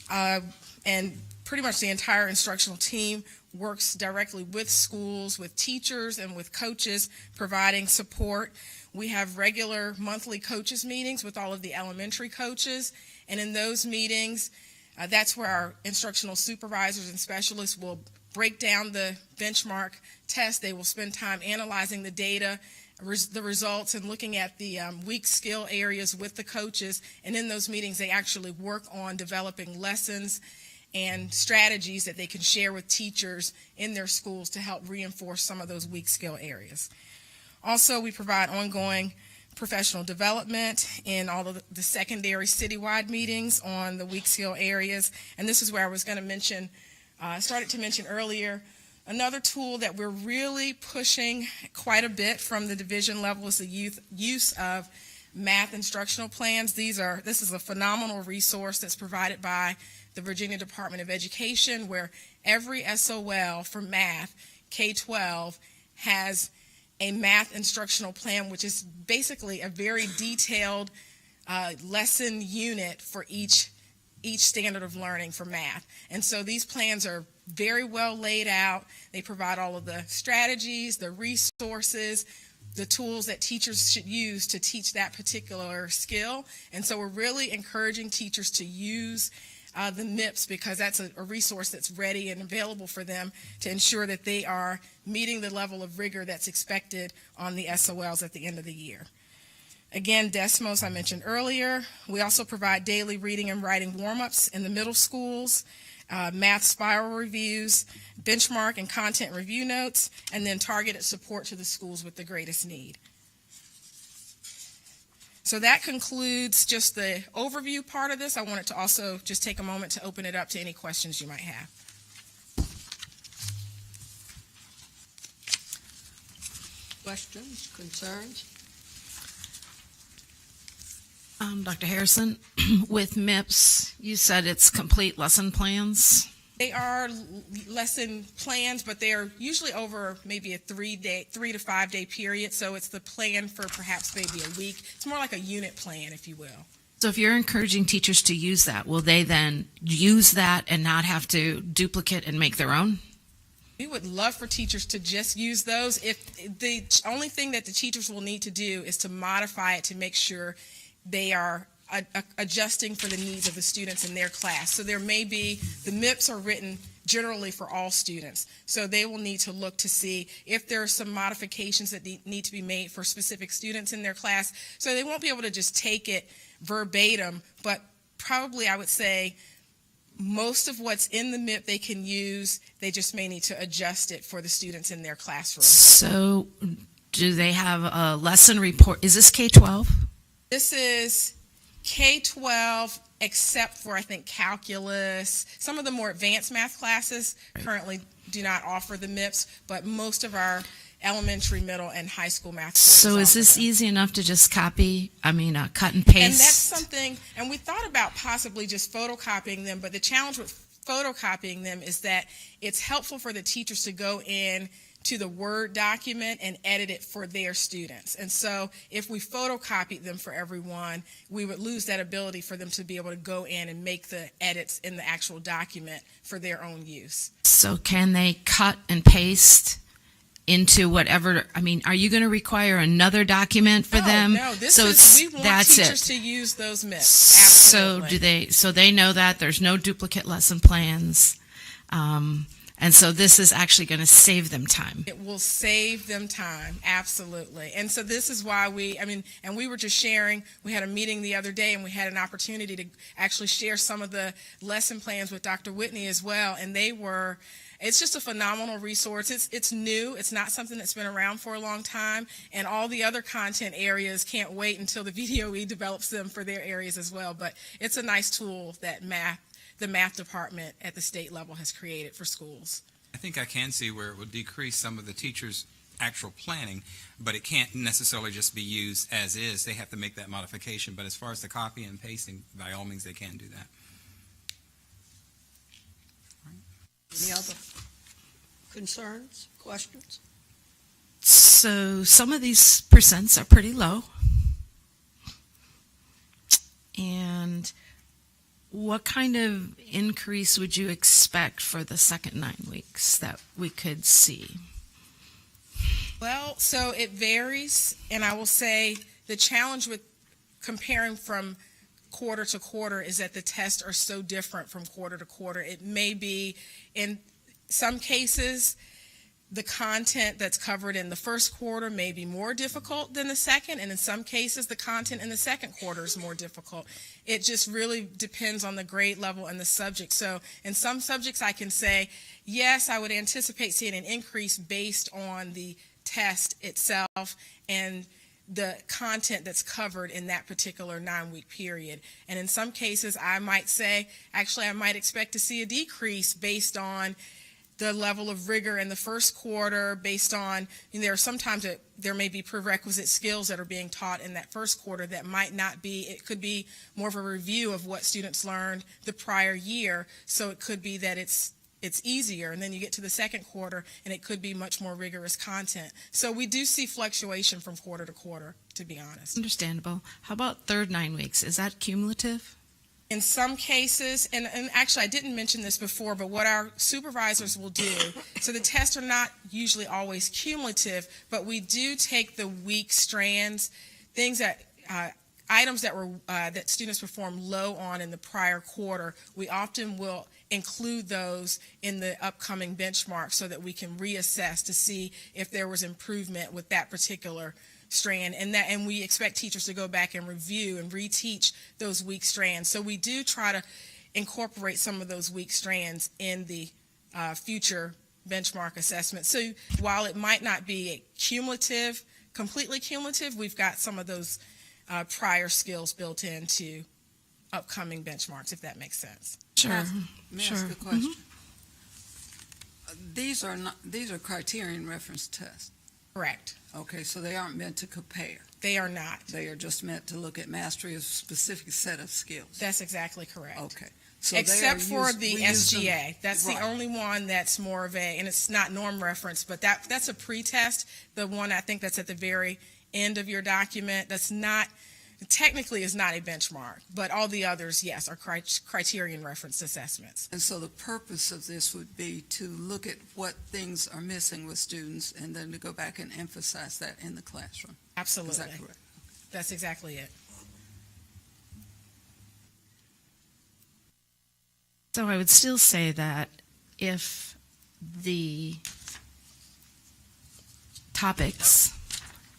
and pretty much the entire instructional team works directly with schools, with teachers, and with coaches providing support. We have regular monthly coaches meetings with all of the elementary coaches, and in those meetings, that's where our instructional supervisors and specialists will break down the benchmark test. They will spend time analyzing the data, the results, and looking at the weak skill areas with the coaches. And in those meetings, they actually work on developing lessons and strategies that they can share with teachers in their schools to help reinforce some of those weak skill areas. Also, we provide ongoing professional development in all of the secondary citywide meetings on the Weeks Hill areas. And this is where I was going to mention, started to mention earlier, another tool that we're really pushing quite a bit from the division level is the use of math instructional plans. This is a phenomenal resource that's provided by the Virginia Department of Education, where every SOL for math, K-12, has a math instructional plan, which is basically a very detailed lesson unit for each standard of learning for math. And so these plans are very well laid out. They provide all of the strategies, the resources, the tools that teachers should use to teach that particular skill. And so we're really encouraging teachers to use the MIPS, because that's a resource that's ready and available for them to ensure that they are meeting the level of rigor that's expected on the SOLs at the end of the year. Again, Desmos I mentioned earlier. We also provide daily reading and writing warm-ups in the middle schools, math spiral reviews, benchmark and content review notes, and then targeted support to the schools with the greatest need. So that concludes just the overview part of this. I wanted to also just take a moment to open it up to any questions you might have. Questions, concerns? Dr. Harrison, with MIPS, you said it's complete lesson plans. They are lesson plans, but they are usually over maybe a 3 to 5 day period. So it's the plan for perhaps maybe a week. It's more like a unit plan, if you will. So if you're encouraging teachers to use that, will they then use that and not have to duplicate and make their own? We would love for teachers to just use those. If the only thing that the teachers will need to do is to modify it to make sure they are adjusting for the needs of the students in their class. So there may be, the MIPS are written generally for all students. So they will need to look to see if there are some modifications that need to be made for specific students in their class. So they won't be able to just take it verbatim, but probably I would say most of what's in the MIP they can use. They just may need to adjust it for the students in their classroom. So do they have a lesson report? Is this K-12? This is K-12, except for, I think, calculus. Some of the more advanced math classes currently do not offer the MIPS, but most of our elementary, middle, and high school math courses So is this offer them. easy enough to just cut and paste? And that's something, and we thought about possibly just photocopying them, but the challenge with photocopying them is that it's helpful for the teachers to go in to the Word document and edit it for their students. And so if we photocopied them for everyone, we would lose that ability for them to be able to go in and make the edits in the actual document for their own use. So can they cut and paste into whatever, are you going to require another document for them? No, we want teachers to use those MIPS. Absolutely. So they know that there's no duplicate lesson plans. And so this is actually going to save them time. It will save them time, absolutely. And so this is why and we were just sharing, we had a meeting the other day and we had an opportunity to actually share some of the lesson plans with Dr. Whitney as well. And it's just a phenomenal resource. It's new. It's not something that's been around for a long time. And all the other content areas can't wait until the VDOE develops them for their areas as well. But it's a nice tool that the math department at the state level has created for schools. I think I can see where it would decrease some of the teachers' actual planning, but it can't necessarily just be used as is. They have to make that modification. But as far as the copy and pasting, by all means, they can do that. Any other concerns, questions? So some of these percents are pretty low. And what kind of increase would you expect for the second 9 weeks that we could see? Well, so it varies, and I will say the challenge with comparing from quarter to quarter is that the tests are so different from quarter to quarter. It may be, in some cases, the content that's covered in the first quarter may be more difficult than the second, and in some cases, the content in the second quarter is more difficult. It just really depends on the grade level and the subject. So in some subjects, I can say, yes, I would anticipate seeing an increase based on the test itself, and the content that's covered in that particular 9-week period. And in some cases, I might say, actually, I might expect to see a decrease based on the level of rigor in the first quarter, based on, there are sometimes there may be prerequisite skills that are being taught in that first quarter that might not be, it could be more of a review of what students learned the prior year. So it could be that it's easier, and then you get to the second quarter and it could be much more rigorous content. So we do see fluctuation from quarter to quarter, to be honest. Understandable. How about third 9 weeks? Is that cumulative? In some cases, and actually I didn't mention this before, but what our supervisors will do, so the tests are not usually always cumulative, but we do take the weak strands, things that, items that were that students performed low on in the prior quarter, we often will include those in the upcoming benchmark so that we can reassess to see if there was improvement with that particular strand, and we expect teachers to go back and review and reteach those weak strands. So we do try to incorporate some of those weak strands in the future benchmark assessment. So while it might not be a cumulative, completely cumulative, we've got some of those prior skills built into upcoming benchmarks, if that makes sense. Sure. May I ask a question? These are criterion reference tests. Correct. Okay, so they aren't meant to compare. They are not. They are just meant to look at mastery of a specific set of skills. That's exactly correct. Okay. So they Except are for used- the we use them- SGA. That's Right. the only one that's more of a, and it's not norm reference, but that's a pre-test. The one I think that's at the very end of your document, that's not, technically is not a benchmark, but all the others, yes, are criterion referenced assessments. And so the purpose of this would be to look at what things are missing with students and then to go back and emphasize that in the classroom. Absolutely. Is that correct? That's exactly it. So I would still say that if the topics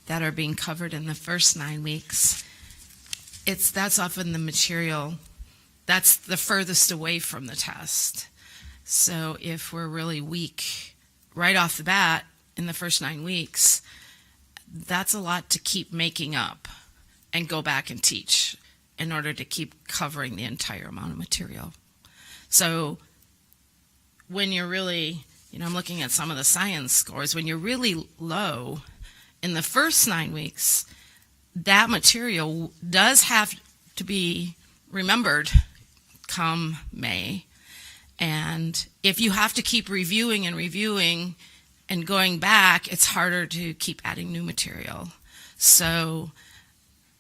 that are being covered in the first 9 weeks, that's often the material that's the furthest away from the test. So if we're really weak right off the bat in the first 9 weeks, that's a lot to keep making up and go back and teach in order to keep covering the entire amount of material. So when you're really, I'm looking at some of the science scores, when you're really low in the first 9 weeks, that material does have to be remembered come May. And if you have to keep reviewing and going back, it's harder to keep adding new material. So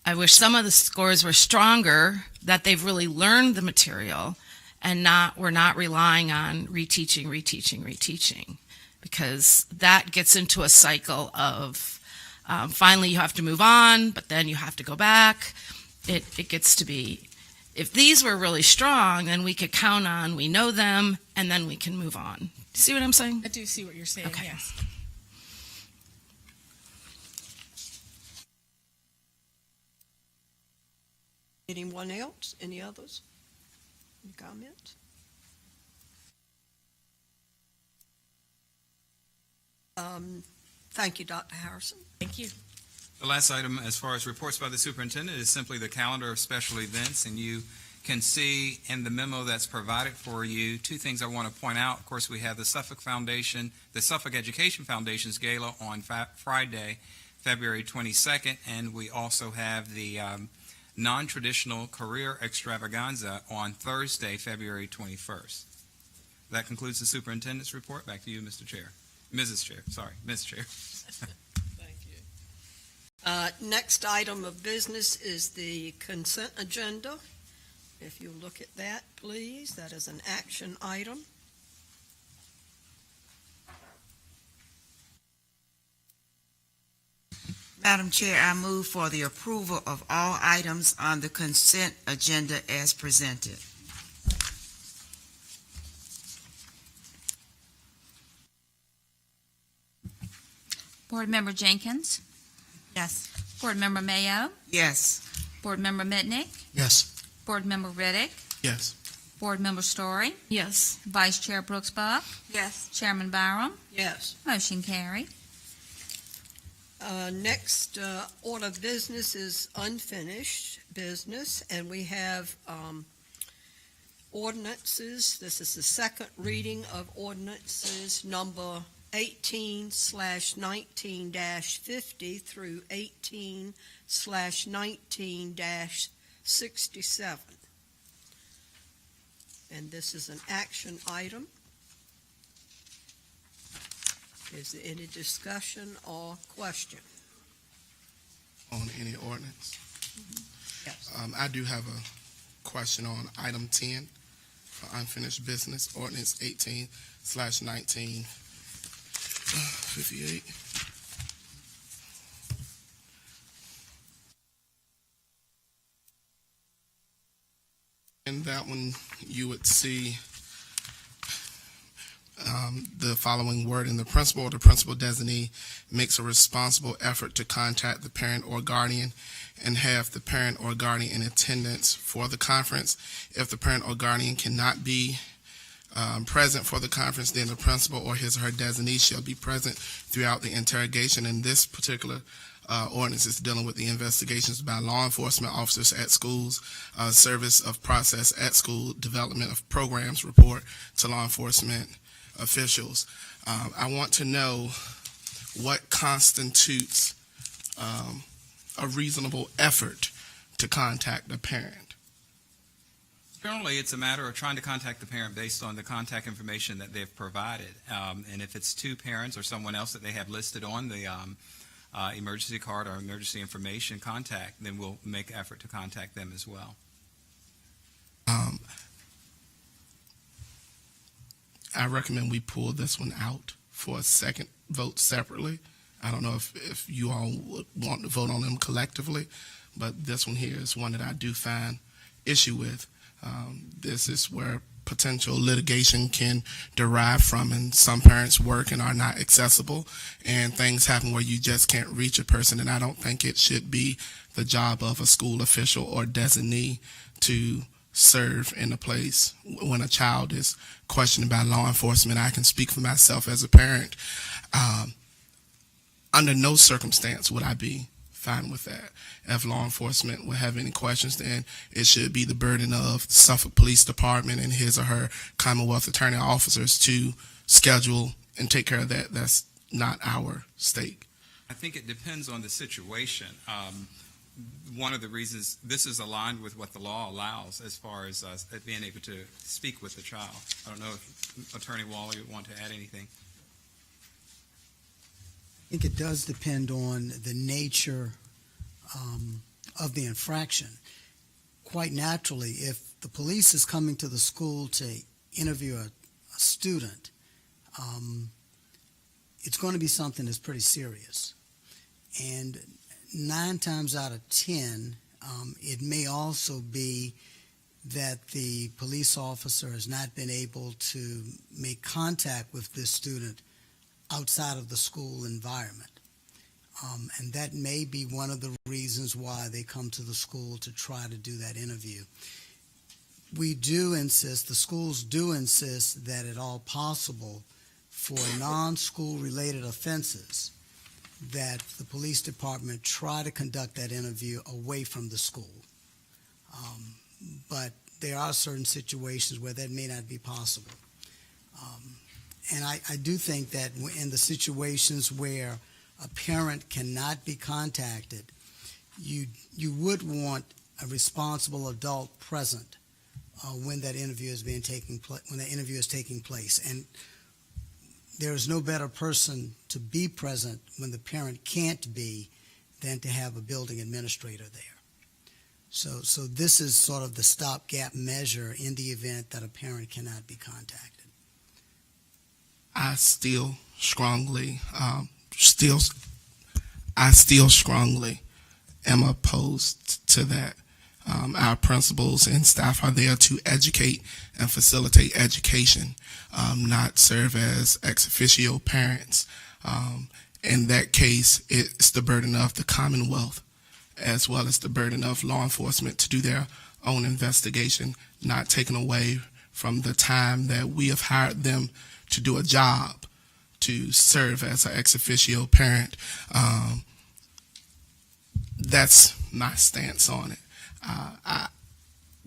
I wish some of the scores were stronger, that they've really learned the material and we're not relying on reteaching, because that gets into a cycle of finally you have to move on, but then you have to go back. It gets to be, if these were really strong, then we could count on, we know them, and then we can move on. See what I'm saying? I do see what you're saying, Okay. yes. Anyone else? Any others? Any comments? Thank you, Dr. Harrison. Thank you. The last item, as far as reports by the superintendent, is simply the calendar of special events, and you can see in the memo that's provided for you two things I want to point out. Of course, we have the Suffolk Education Foundation's gala on Friday, February 22nd, and we also have the non-traditional career extravaganza on Thursday, February 21st. That concludes the superintendent's report. Back to you, Mr. Chair. Mrs. Chair, sorry, Ms. Chair. Thank you. Next item of business is the consent agenda. If you look at that, please, that is an action item. Madam Chair, I move for the approval of all items on the consent agenda as presented. Board Member Jenkins, Yes. Board Member Mayo, Yes. Board Member Mitnick, Yes. Board Member Riddick, Yes. Board Member Story, Yes. Vice Chair Brooks Buck, Yes. Chairman Byram, Yes. motion carried. Next order of business is unfinished business, and we have ordinances. This is the second reading of ordinances number 18/19-50 through 18/19-67. And this is an action item. Is there any discussion or question? On any ordinance? Yes. I do have a question on item 10 for unfinished business, ordinance 18/1958. In that one, you would see the following wording: the principal or the principal designee makes a responsible effort to contact the parent or guardian and have the parent or guardian in attendance for the conference. If the parent or guardian cannot be present for the conference, then the principal or his or her designee shall be present throughout the interrogation. And this particular ordinance is dealing with the investigations by law enforcement officers at schools, service of process at school, development of programs, report to law enforcement officials. I want to know what constitutes a reasonable effort to contact a parent. Generally, it's a matter of trying to contact the parent based on the contact information that they've provided. And if it's two parents or someone else that they have listed on the emergency card or emergency information contact, then we'll make effort to contact them as well. I recommend we pull this one out for a second vote separately. I don't know if you all would want to vote on them collectively, but this one here is one that I do find issue with. This is where potential litigation can derive from, and some parents work and are not accessible, and things happen where you just can't reach a person, and I don't think it should be the job of a school official or designee to serve in a place when a child is questioned by law enforcement. I can speak for myself as a parent. Under no circumstance would I be fine with that. If law enforcement would have any questions, then it should be the burden of the Suffolk Police Department and his or her Commonwealth Attorney officers to schedule and take care of that. That's not our stake. I think it depends on the situation. One of the reasons this is aligned with what the law allows as far as being able to speak with the child. I don't know if Attorney Wally would want to add anything. I think it does depend on the nature of the infraction. Quite naturally, if the police is coming to the school to interview a student, it's going to be something that's pretty serious. And 9 times out of 10, it may also be that the police officer has not been able to make contact with this student outside of the school environment. And that may be one of the reasons why they come to the school to try to do that interview. We do insist, the schools do insist, that at all possible for non-school related offenses, that the police department try to conduct that interview away from the school. But there are certain situations where that may not be possible. And I do think that in the situations where a parent cannot be contacted, you would want a responsible adult present when that interview is taking place. And there is no better person to be present when the parent can't be than to have a building administrator there. So this is sort of the stopgap measure in the event that a parent cannot be contacted. I still strongly am opposed to that. Our principals and staff are there to educate and facilitate education, not serve as ex officio parents. In that case, it's the burden of the Commonwealth as well as the burden of law enforcement to do their own investigation, not taken away from the time that we have hired them to do a job to serve as an ex officio parent. that's my stance on it.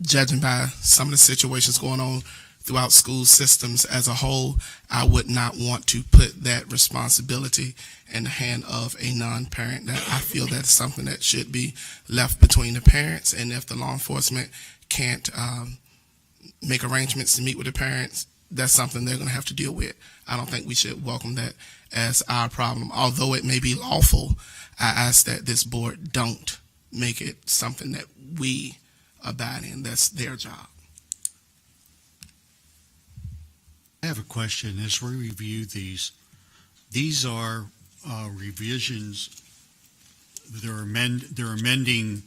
Judging by some of the situations going on throughout school systems as a whole, I would not want to put that responsibility in the hand of a non-parent. That I feel that's something that should be left between the parents, and if the law enforcement can't make arrangements to meet with the parents, that's something they're going to have to deal with. I don't think we should welcome that as our problem. Although it may be lawful, I ask that this board don't make it something that we abide in. That's their job. I have a question. As we review these are revisions. They're amending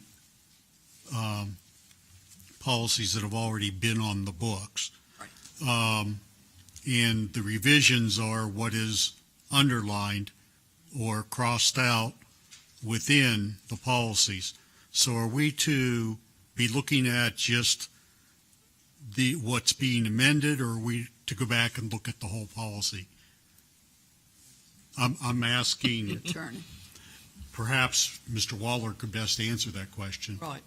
policies that have already been on the books. And the revisions are what is underlined or crossed out within the policies. So are we to be looking at just what's being amended, or are we to go back and look at the whole policy? I'm asking, Attorney. perhaps Mr. Waller could best answer that question. Right.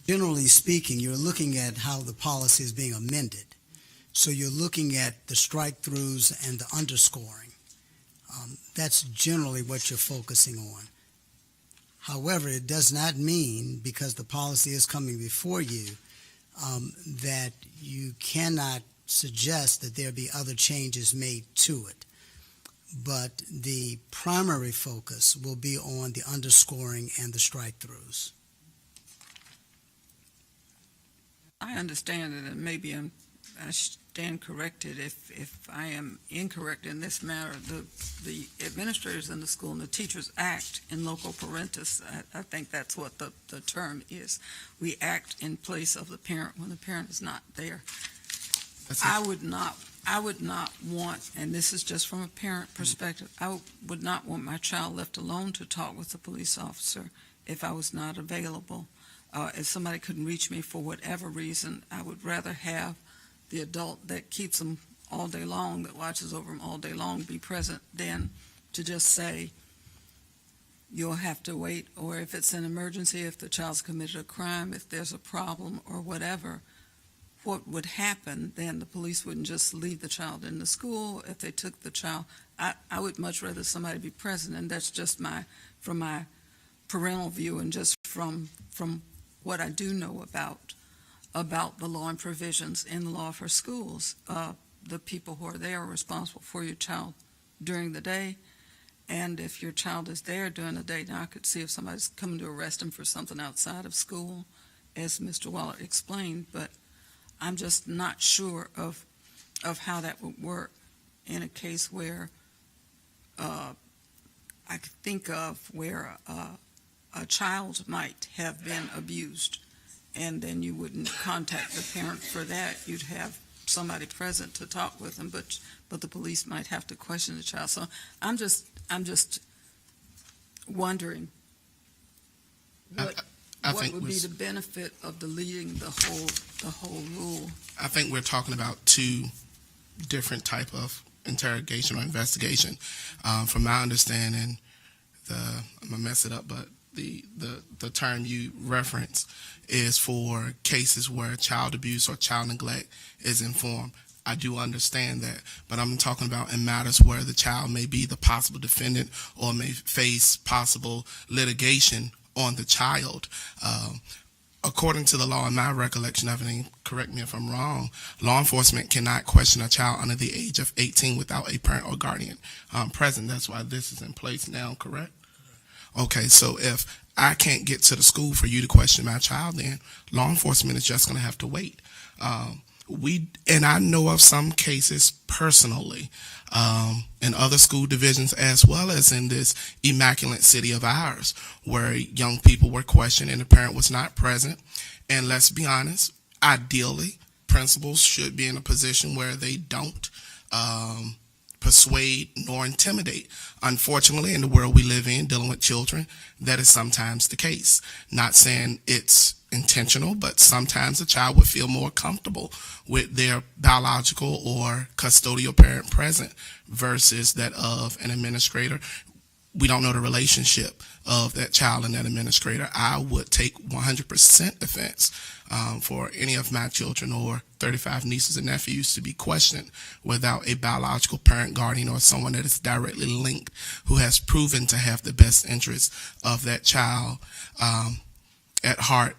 Generally speaking, you're looking at how the policy is being amended. So you're looking at the strike-throughs and the underscoring. That's generally what you're focusing on. However, it does not mean, because the policy is coming before you, that you cannot suggest that there be other changes made to it. But the primary focus will be on the underscoring and the strike-throughs. I understand it, and maybe I stand corrected if I am incorrect in this matter. The administrators in the school and the teachers act in loco parentis. I think that's what the term is. We act in place of the parent when the parent is not there. I would not want, and this is just from a parent perspective, I would not want my child left alone to talk with the police officer if I was not available. If somebody couldn't reach me for whatever reason, I would rather have the adult that keeps them all day long, that watches over them all day long, be present than to just say, you'll have to wait, or if it's an emergency, if the child's committed a crime, if there's a problem or whatever, what would happen then? The police wouldn't just leave the child in the school. If they took the child, I would much rather somebody be present, and that's just from my parental view and just from what I do know about the law and provisions in the law for schools. The people who are there are responsible for your child during the day, and if your child is there during the day, now I could see if somebody's coming to arrest him for something outside of school, as Mr. Waller explained, but I'm just not sure of how that would work in a case where I could think of where a child might have been abused, and then you wouldn't contact the parent for that. You'd have somebody present to talk with them, but the police might have to question the child. So I'm just wondering what would be the benefit of deleting the whole rule? I think we're talking about two different type of interrogation or investigation. From my understanding, I'm gonna mess it up, but the term you reference is for cases where child abuse or child neglect is informed. I do understand that, but I'm talking about in matters where the child may be the possible defendant or may face possible litigation on the child. According to the law, in my recollection of it, and correct me if I'm wrong, law enforcement cannot question a child under the age of 18 without a parent or guardian present. That's why this is in place now, correct? Okay, so if I can't get to the school for you to question my child, then law enforcement is just going to have to wait. And I know of some cases personally in other school divisions as well as in this immaculate city of ours where young people were questioned and the parent was not present. And let's be honest, ideally, principals should be in a position where they don't persuade nor intimidate. Unfortunately, in the world we live in, dealing with children, that is sometimes the case. Not saying it's intentional, but sometimes a child would feel more comfortable with their biological or custodial parent present versus that of an administrator. We don't know the relationship of that child and that administrator. I would take 100% offense for any of my children or 35 nieces and nephews to be questioned without a biological parent, guardian, or someone that is directly linked who has proven to have the best interests of that child at heart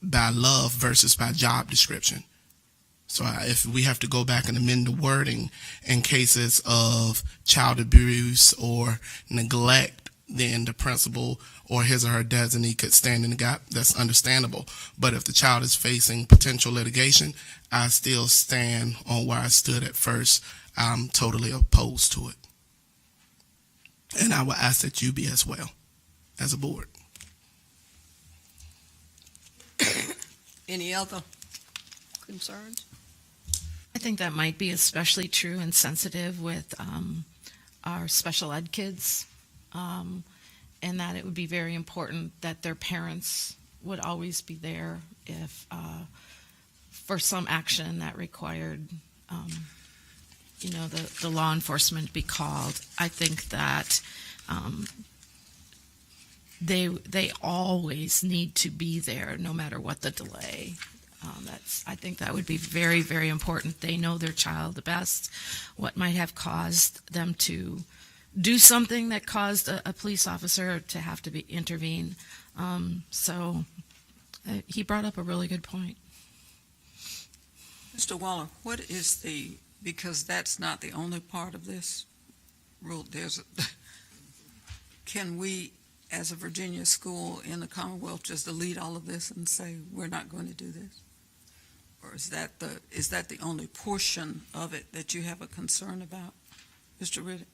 by love versus by job description. So if we have to go back and amend the wording in cases of child abuse or neglect, then the principal or his or her designee could stand in the gap. That's understandable. But if the child is facing potential litigation, I still stand on where I stood at first. I'm totally opposed to it. And I would ask that you be as well, as a board. Any other concerns? I think that might be especially true and sensitive with our special ed kids, and that it would be very important that their parents would always be there if for some action that required, the law enforcement be called. I think that they always need to be there, no matter what the delay. I think that would be very, very important. They know their child the best, what might have caused them to do something that caused a police officer to have to intervene. So he brought up a really good point. Mr. Waller, what is because that's not the only part of this rule, can we, as a Virginia school in the Commonwealth, just delete all of this and say, we're not going to do this? Or is that the only portion of it that you have a concern about, Mr. Riddick?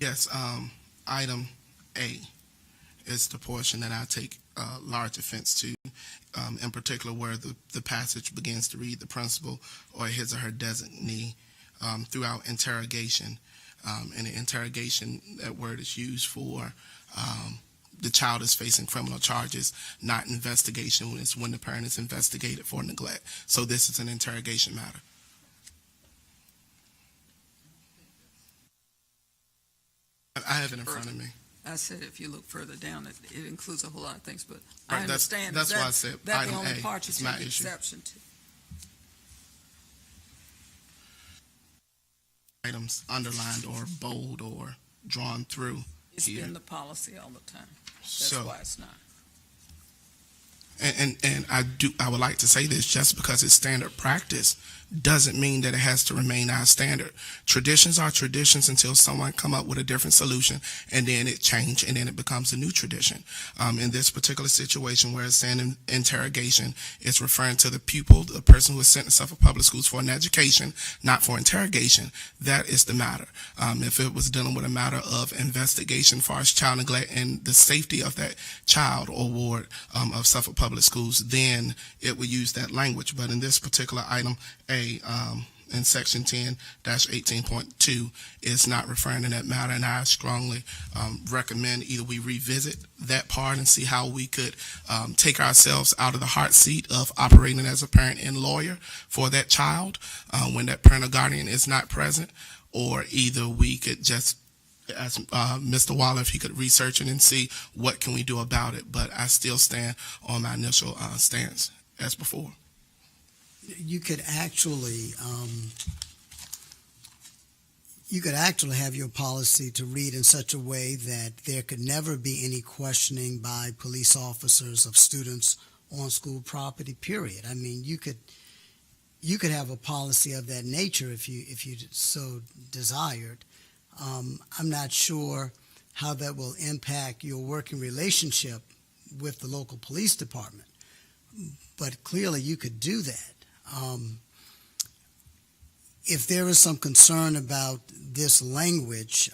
Yes, item A is the portion that I take large offense to, in particular where the passage begins to read the principal or his or her designee throughout interrogation. And in interrogation, that word is used for the child is facing criminal charges, not investigation. It's when the parent is investigated for neglect. So this is an interrogation matter. I have it in front of me. I said if you look further down, it includes a whole lot of things, but Right, I understand that's why I said that's item the only A part you is my take issue. exception to. Items underlined or bold or drawn through. It's here. been the policy all the time. That's So, why it's not. and I would like to say this: just because it's standard practice doesn't mean that it has to remain our standard. Traditions are traditions until someone come up with a different solution, and then it changes, and then it becomes a new tradition. In this particular situation, where it's saying interrogation, it's referring to the pupil, the person who was sent to Suffolk Public Schools for an education, not for interrogation. That is the matter. If it was dealing with a matter of investigation as far as child neglect and the safety of that child or ward of Suffolk Public Schools, then it would use that language. But in this particular item, in section 10-18.2 is not referring to that matter, and I strongly recommend either we revisit that part and see how we could take ourselves out of the hot seat of operating as a parent and lawyer for that child when that parent or guardian is not present, or either we could just ask Mr. Waller if he could research it and see what can we do about it. But I still stand on my initial stance as before. You could actually have your policy to read in such a way that there could never be any questioning by police officers of students on school property, period. I mean, you could have a policy of that nature if you so desired. I'm not sure how that will impact your working relationship with the local police department, but clearly you could do that. If there is some concern about this language,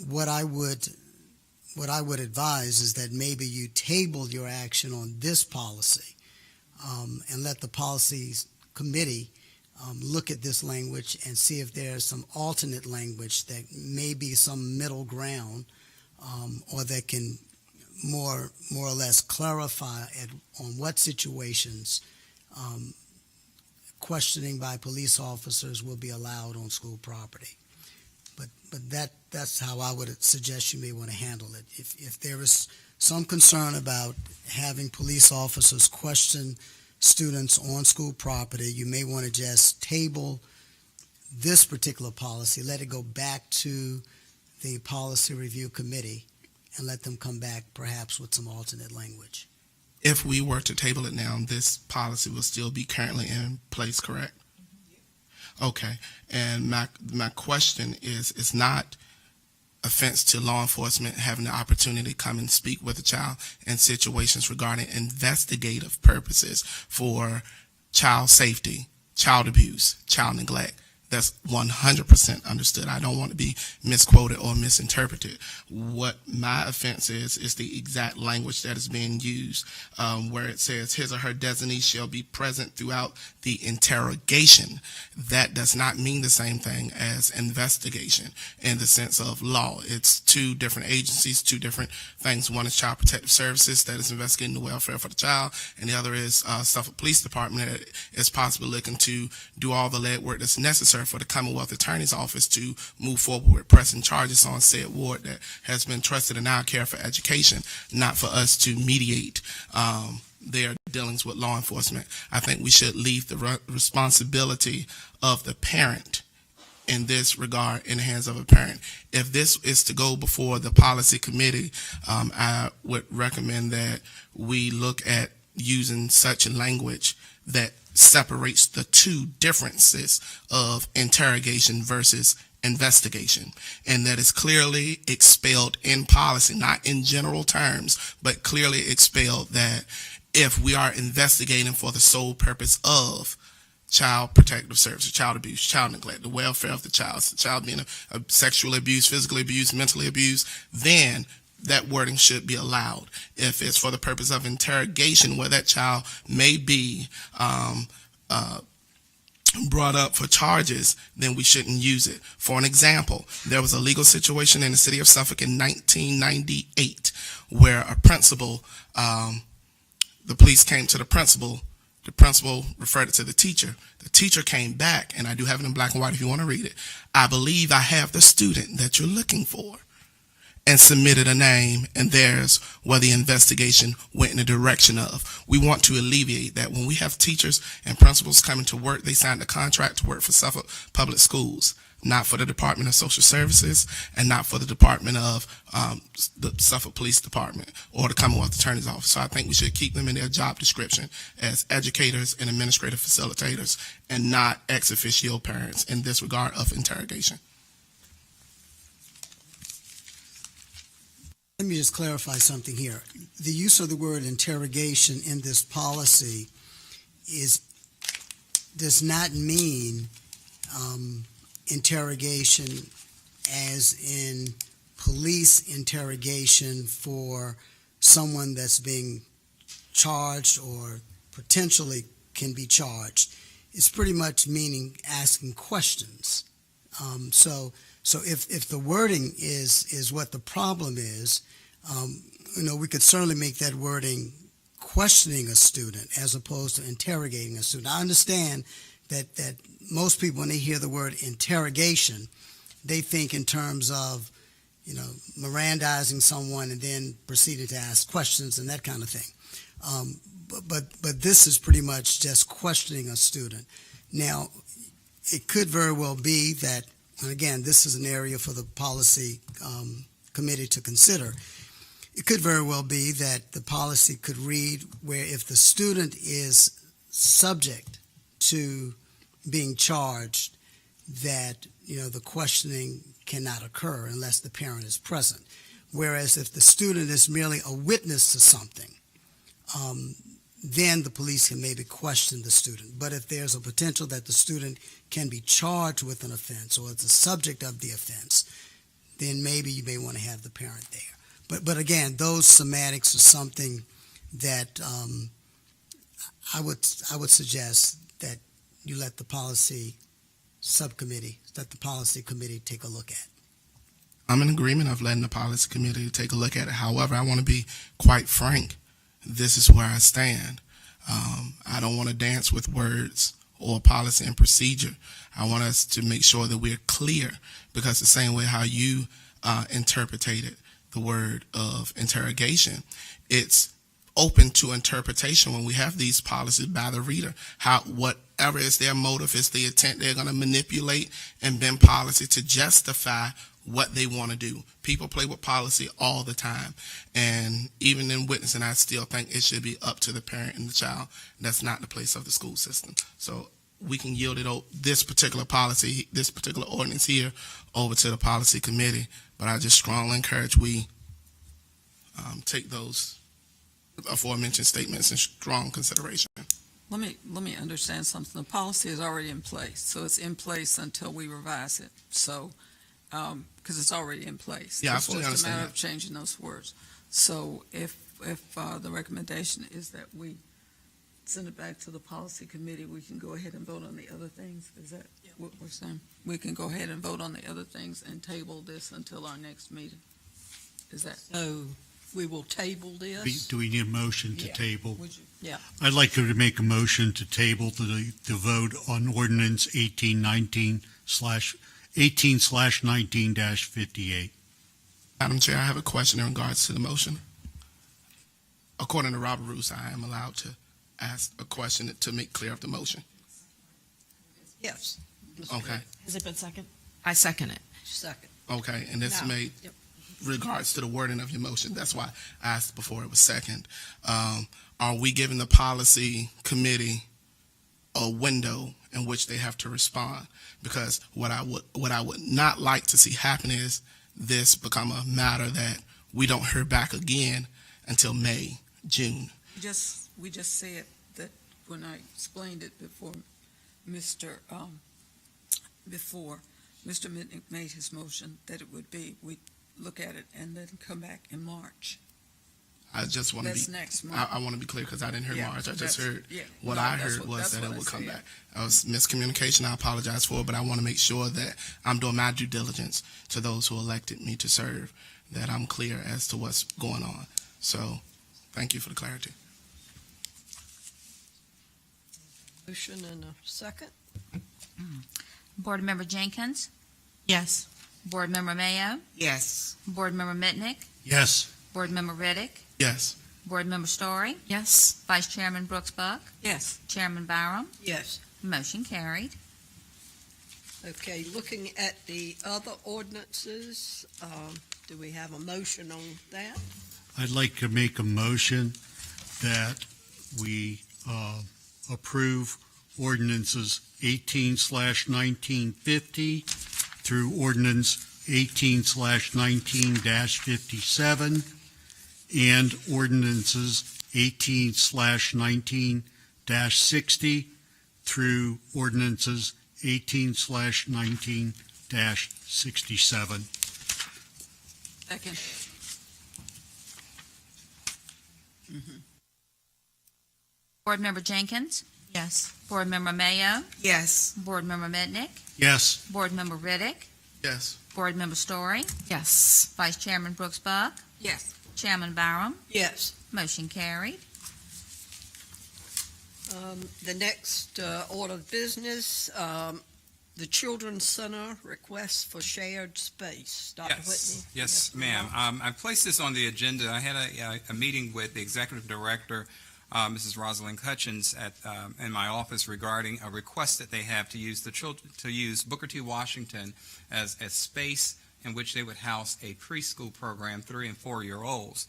what I would advise is that maybe you table your action on this policy and let the policies committee look at this language and see if there's some alternate language that may be some middle ground or that can more or less clarify on what situations questioning by police officers will be allowed on school property. But that's how I would suggest you may want to handle it. If there is some concern about having police officers question students on school property, you may want to just table this particular policy, let it go back to the policy review committee, and let them come back perhaps with some alternate language. If we were to table it now, this policy will still be currently in place, correct? Okay, and my question is, it's not offense to law enforcement having the opportunity to come and speak with a child in situations regarding investigative purposes for child safety, child abuse, child neglect. That's 100% understood. I don't want to be misquoted or misinterpreted. What my offense is the exact language that is being used, where it says his or her designee shall be present throughout the interrogation. That does not mean the same thing as investigation in the sense of law. It's two different agencies, two different things. One is Child Protective Services that is investigating the welfare for the child, and the other is Suffolk Police Department that is possibly looking to do all the legwork that's necessary for the Commonwealth Attorney's Office to move forward with pressing charges on said ward that has been trusted in our care for education, not for us to mediate their dealings with law enforcement. I think we should leave the responsibility of the parent in this regard in the hands of a parent. If this is to go before the policy committee, I would recommend that we look at using such language that separates the two differences of interrogation versus investigation, and that is clearly expelled in policy, not in general terms, but clearly expelled, that if we are investigating for the sole purpose of child protective services, child abuse, child neglect, the welfare of the child being sexually abused, physically abused, mentally abused, then that wording should be allowed. If it's for the purpose of interrogation, where that child may be brought up for charges, then we shouldn't use it. For an example, there was a legal situation in the city of Suffolk in 1998 where a principal, the police came to the principal referred it to the teacher came back, and I do have it in black and white if you want to read it. I believe I have the student that you're looking for, and submitted a name, and there's where the investigation went in the direction of. We want to alleviate that. When we have teachers and principals coming to work, they signed a contract to work for Suffolk Public Schools, not for the Department of Social Services, and not for the Department of the Suffolk Police Department or the Commonwealth Attorney's Office. So I think we should keep them in their job description as educators and administrative facilitators, and not ex officio parents in this regard of interrogation. Let me just clarify something here. The use of the word interrogation in this policy does not mean interrogation as in police interrogation for someone that's being charged or potentially can be charged. It's pretty much meaning asking questions. So if the wording is what the problem is, we could certainly make that wording questioning a student as opposed to interrogating a student. I understand that most people, when they hear the word interrogation, they think in terms of, Mirandizing someone and then proceeding to ask questions and that kind of thing. But this is pretty much just questioning a student. Now, it could very well be that, and again, this is an area for the policy committee to consider. It could very well be that the policy could read where if the student is subject to being charged, that the questioning cannot occur unless the parent is present. Whereas if the student is merely a witness to something, then the police can maybe question the student. But if there's a potential that the student can be charged with an offense or is the subject of the offense, then maybe you may want to have the parent there. But again, those semantics are something that I would suggest that you let the policy committee take a look at. I'm in agreement of letting the policy committee take a look at it. However, I want to be quite frank. This is where I stand. I don't want to dance with words or policy and procedure. I want us to make sure that we're clear, because the same way how you interpreted the word of interrogation, it's open to interpretation when we have these policies by the reader. Whatever is their motive, is the intent, they're going to manipulate and bend policy to justify what they want to do. People play with policy all the time, and even in witnessing, I still think it should be up to the parent and the child. That's not the place of the school system. So we can yield it, this particular policy, this particular ordinance here, over to the policy committee. But I just strongly encourage we take those aforementioned statements in strong consideration. Let me understand something. The policy is already in place, so it's in place until we revise it. So, because it's already in place. Yeah, I It's fully just a understand matter that. of changing those words. So if the recommendation is that we send it back to the policy committee, we can go ahead and vote on the other things. Is that what we're saying? We can go ahead and vote on the other things and table this until our next meeting. Is that? So we will table this. Do we need a motion to Yeah. table? Would you? Yeah. I'd like to make a motion to table the vote on ordinance 18/19-58. Madam Chair, I have a question in regards to the motion. According to Robert Rules, I am allowed to ask a question to make clear of the motion. Yes. Okay. Has it been second? I second it. Second. Okay, and this Now, made yep. regards to the wording of your motion. That's why I asked before it was second. Are we giving the policy committee a window in which they have to respond? Because what I would not like to see happen is this become a matter that we don't hear back again until May, June. We just said that when I explained it before Mr. Mitnick made his motion, that it would be, we look at it and then come back in March. I just want to That's be. next month. I want to be clear because I didn't hear Yeah, March. I just that's- heard yeah. what No, I that's heard what- was that's that what it I would come said. back. I was miscommunication. I apologize for it, but I want to make sure that I'm doing my due diligence to those who elected me to serve, that I'm clear as to what's going on. So, thank you for the clarity. Motion and a second. Board Member Jenkins, Yes. Board Member Mayo, Yes. Board Member Mitnick, Yes. Board Member Riddick, Yes. Board Member Story, Yes. Vice Chairman Brooks Buck, Yes. Chairman Byram, Yes. motion carried. Okay, looking at the other ordinances, do we have a motion on that? I'd like to make a motion that we approve ordinances 18/1950 through ordinance 18/19-57 and ordinances 18/19-60 through ordinances 18/19-67. Second. Board Member Jenkins, Yes. Board Member Mayo, Yes. Board Member Mitnick, Yes. Board Member Riddick, Yes. Board Member Story, Yes. Vice Chairman Brooks Buck, Yes. Chairman Byram, Yes. motion carried. The next order of business, the Children's Center requests for shared space. Dr. Whitney? Yes, ma'am. I placed this on the agenda. I had a meeting with the executive director, Mrs. Rosalind Hutchins, in my office regarding a request that they have to use Booker T. Washington as a space in which they would house a preschool program, 3- and 4-year-olds.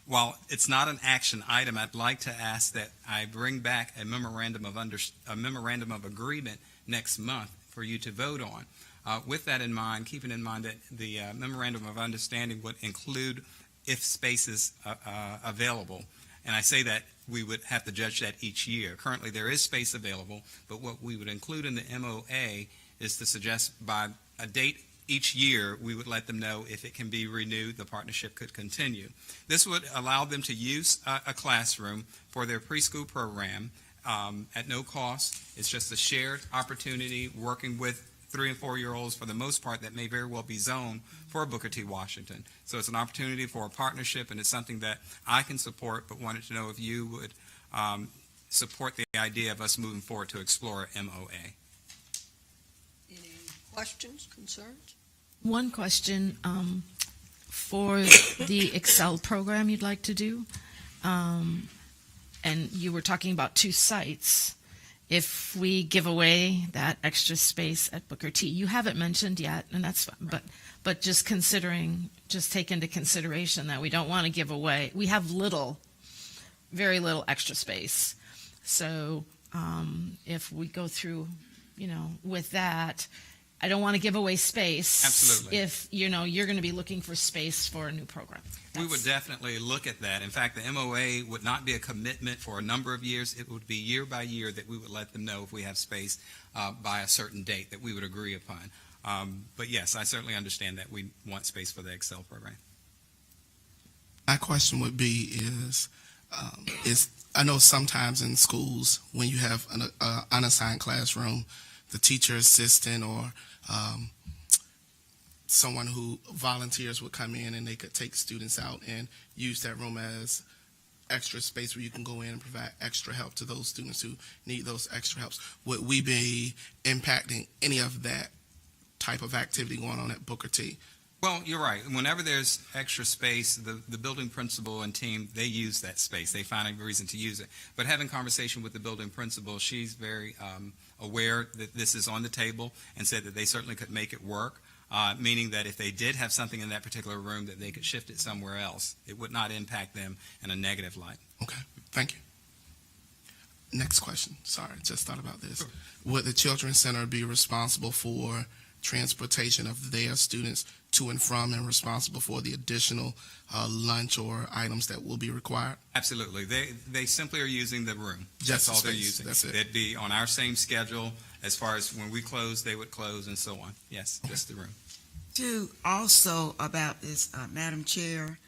While it's not an action item, I'd like to ask that I bring back a memorandum of agreement next month for you to vote on. With that in mind, keeping in mind that the memorandum of understanding would include if space is available. And I say that we would have to judge that each year. Currently, there is space available, but what we would include in the MOA is to suggest by a date each year, we would let them know if it can be renewed, the partnership could continue. This would allow them to use a classroom for their preschool program at no cost. It's just a shared opportunity working with 3- and 4-year-olds for the most part that may very well be zoned for Booker T. Washington. So it's an opportunity for a partnership, and it's something that I can support, but wanted to know if you would support the idea of us moving forward to explore MOA. Any questions, concerns? One question for the Excel program you'd like to do, and you were talking about 2 sites. If we give away that extra space at Booker T, you haven't mentioned yet, and that's fine, but just take into consideration that we don't want to give away. We have very little extra space. So if we go through, with that, I don't want to give away space. Absolutely. If, you're going to be looking for space for a new program. We would definitely look at that. In fact, the MOA would not be a commitment for a number of years. It would be year by year that we would let them know if we have space by a certain date that we would agree upon. But yes, I certainly understand that we want space for the Excel program. My question would be is I know sometimes in schools when you have an unassigned classroom, the teacher assistant or someone who volunteers would come in and they could take students out and use that room as extra space where you can go in and provide extra help to those students who need those extra helps. Would we be impacting any of that type of activity going on at Booker T? Well, you're right. Whenever there's extra space, the building principal and team, they use that space. They find a reason to use it. But having conversation with the building principal, she's very aware that this is on the table and said that they certainly could make it work, meaning that if they did have something in that particular room that they could shift it somewhere else. It would not impact them in a negative light. Okay, thank you. Next question. Sorry, just thought about this. Sure. Would the Children's Center be responsible for transportation of their students to and from and responsible for the additional lunch or items that will be required? Absolutely. They simply are using the room. Just That's all the they're space. using. That's it. They'd be on our same schedule as far as when we close, they would close and so on. Yes, just the room. To also about this, Madam Chair,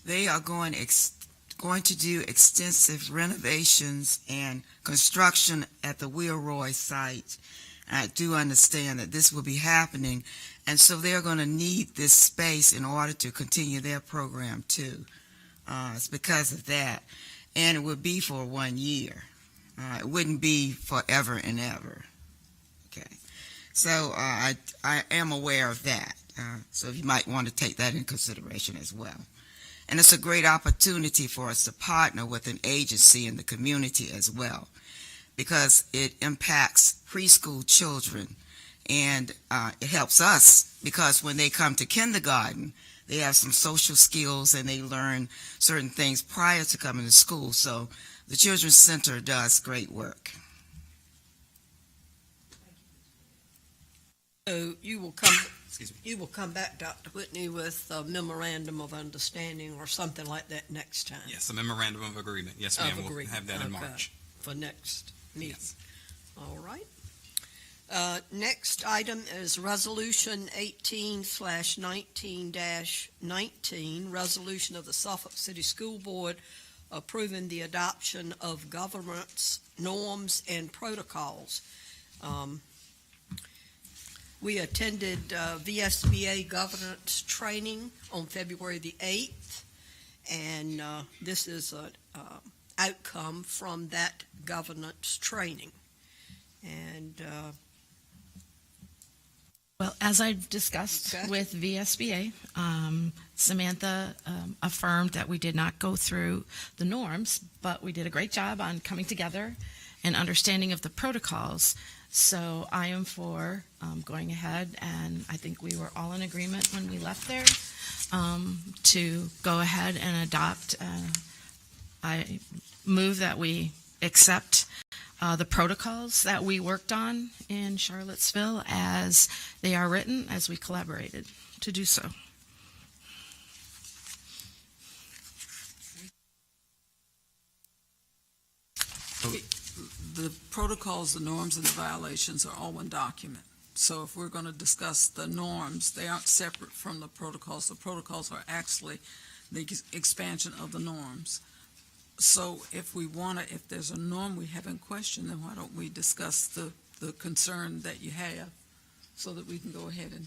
they are going to do extensive renovations and construction at the Wheelroy site. I do understand that this will be happening, and so they're going to need this space in order to continue their program too. It's because of that, and it would be for 1 year. It wouldn't be forever and ever. Okay, so I am aware of that. So you might want to take that in consideration as well. And it's a great opportunity for us to partner with an agency in the community as well, because it impacts preschool children, and it helps us because when they come to kindergarten, they have some social skills and they learn certain things prior to coming to school. So the Children's Center does great work. So you will come back, Dr. Whitney, with a memorandum of understanding or something like that next time. Yes, a memorandum of agreement. Yes, ma'am. We'll have that in Okay. March. For next meeting. Yes. All right. Next item is Resolution 18/19-19, resolution of the Suffolk City School Board approving the adoption of governance norms and protocols. We attended VSBA governance training on February the 8th, and this is an outcome from that governance training. And Well, as I discussed Okay. with VSBA, Samantha affirmed that we did not go through the norms, but we did a great job on coming together and understanding of the protocols. So I am for going ahead, and I think we were all in agreement when we left there to go ahead and adopt. I move that we accept the protocols that we worked on in Charlottesville as they are written, as we collaborated to do so. The protocols, the norms, and the violations are all one document. So if we're going to discuss the norms, they aren't separate from the protocols. The protocols are actually the expansion of the norms. So if there's a norm we have in question, then why don't we discuss the concern that you have so that we can go ahead and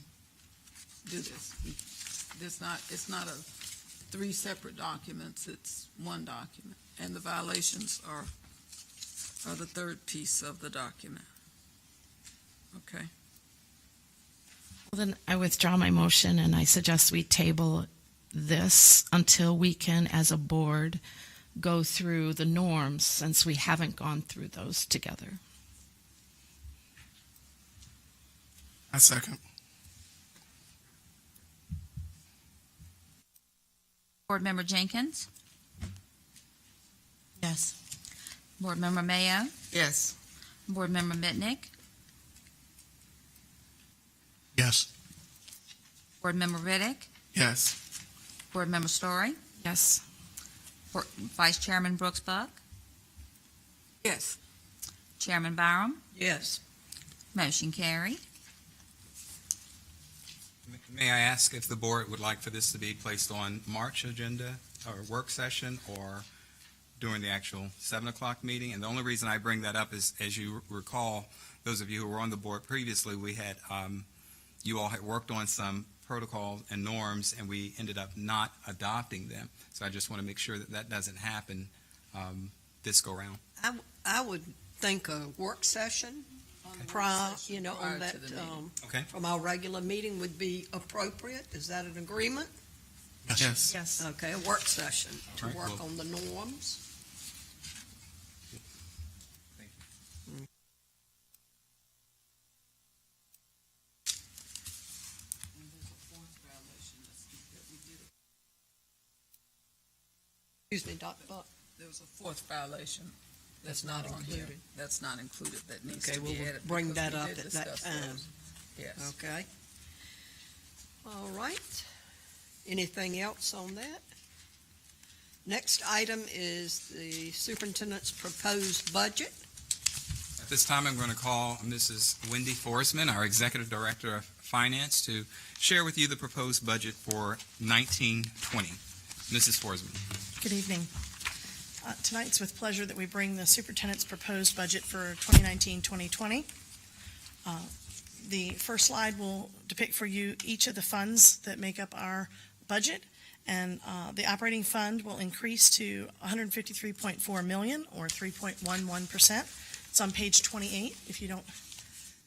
do this? It's not three separate documents, it's one document. And the violations are Or the third piece of the document? Okay. Well, then I withdraw my motion and I suggest we table this until we can, as a board, go through the norms since we haven't gone through those together. I second. Board Member Jenkins? Yes. Board Member Mayo? Yes. Board Member Mitnick? Yes. Board Member Riddick? Yes. Board Member Story? Yes. Vice Chairman Brooks Buck? Yes. Chairman Byram? Yes. Motion carried. May I ask if the board would like for this to be placed on March agenda or work session or during the actual 7 o'clock meeting? And the only reason I bring that up is, as you recall, those of you who were on the board previously, we had, you all had worked on some protocols and norms, and we ended up not adopting them. So I just want to make sure that that doesn't happen this go round. I would think a work session prior, on that, Okay. from our regular meeting would be appropriate. Is that an agreement? Yes. Yes. Okay, a work session to Right, work well- on the norms. Excuse me, Dr. Buck. There was a fourth violation. That's not on here. included. That's not included. That needs Okay, to we'll be added. bring because that we up did at that discuss time. those. Yes. Okay. All right. Anything else on that? Next item is the superintendent's proposed budget. At this time, I'm going to call Mrs. Wendy Forsman, our Executive Director of Finance, to share with you the proposed budget for 1920. Mrs. Forsman. Good evening. Tonight, it's with pleasure that we bring the superintendent's proposed budget for 2019-2020. The first slide will depict for you each of the funds that make up our budget, and the operating fund will increase to $153.4 million, or 3.11%. It's on page 28, if you don't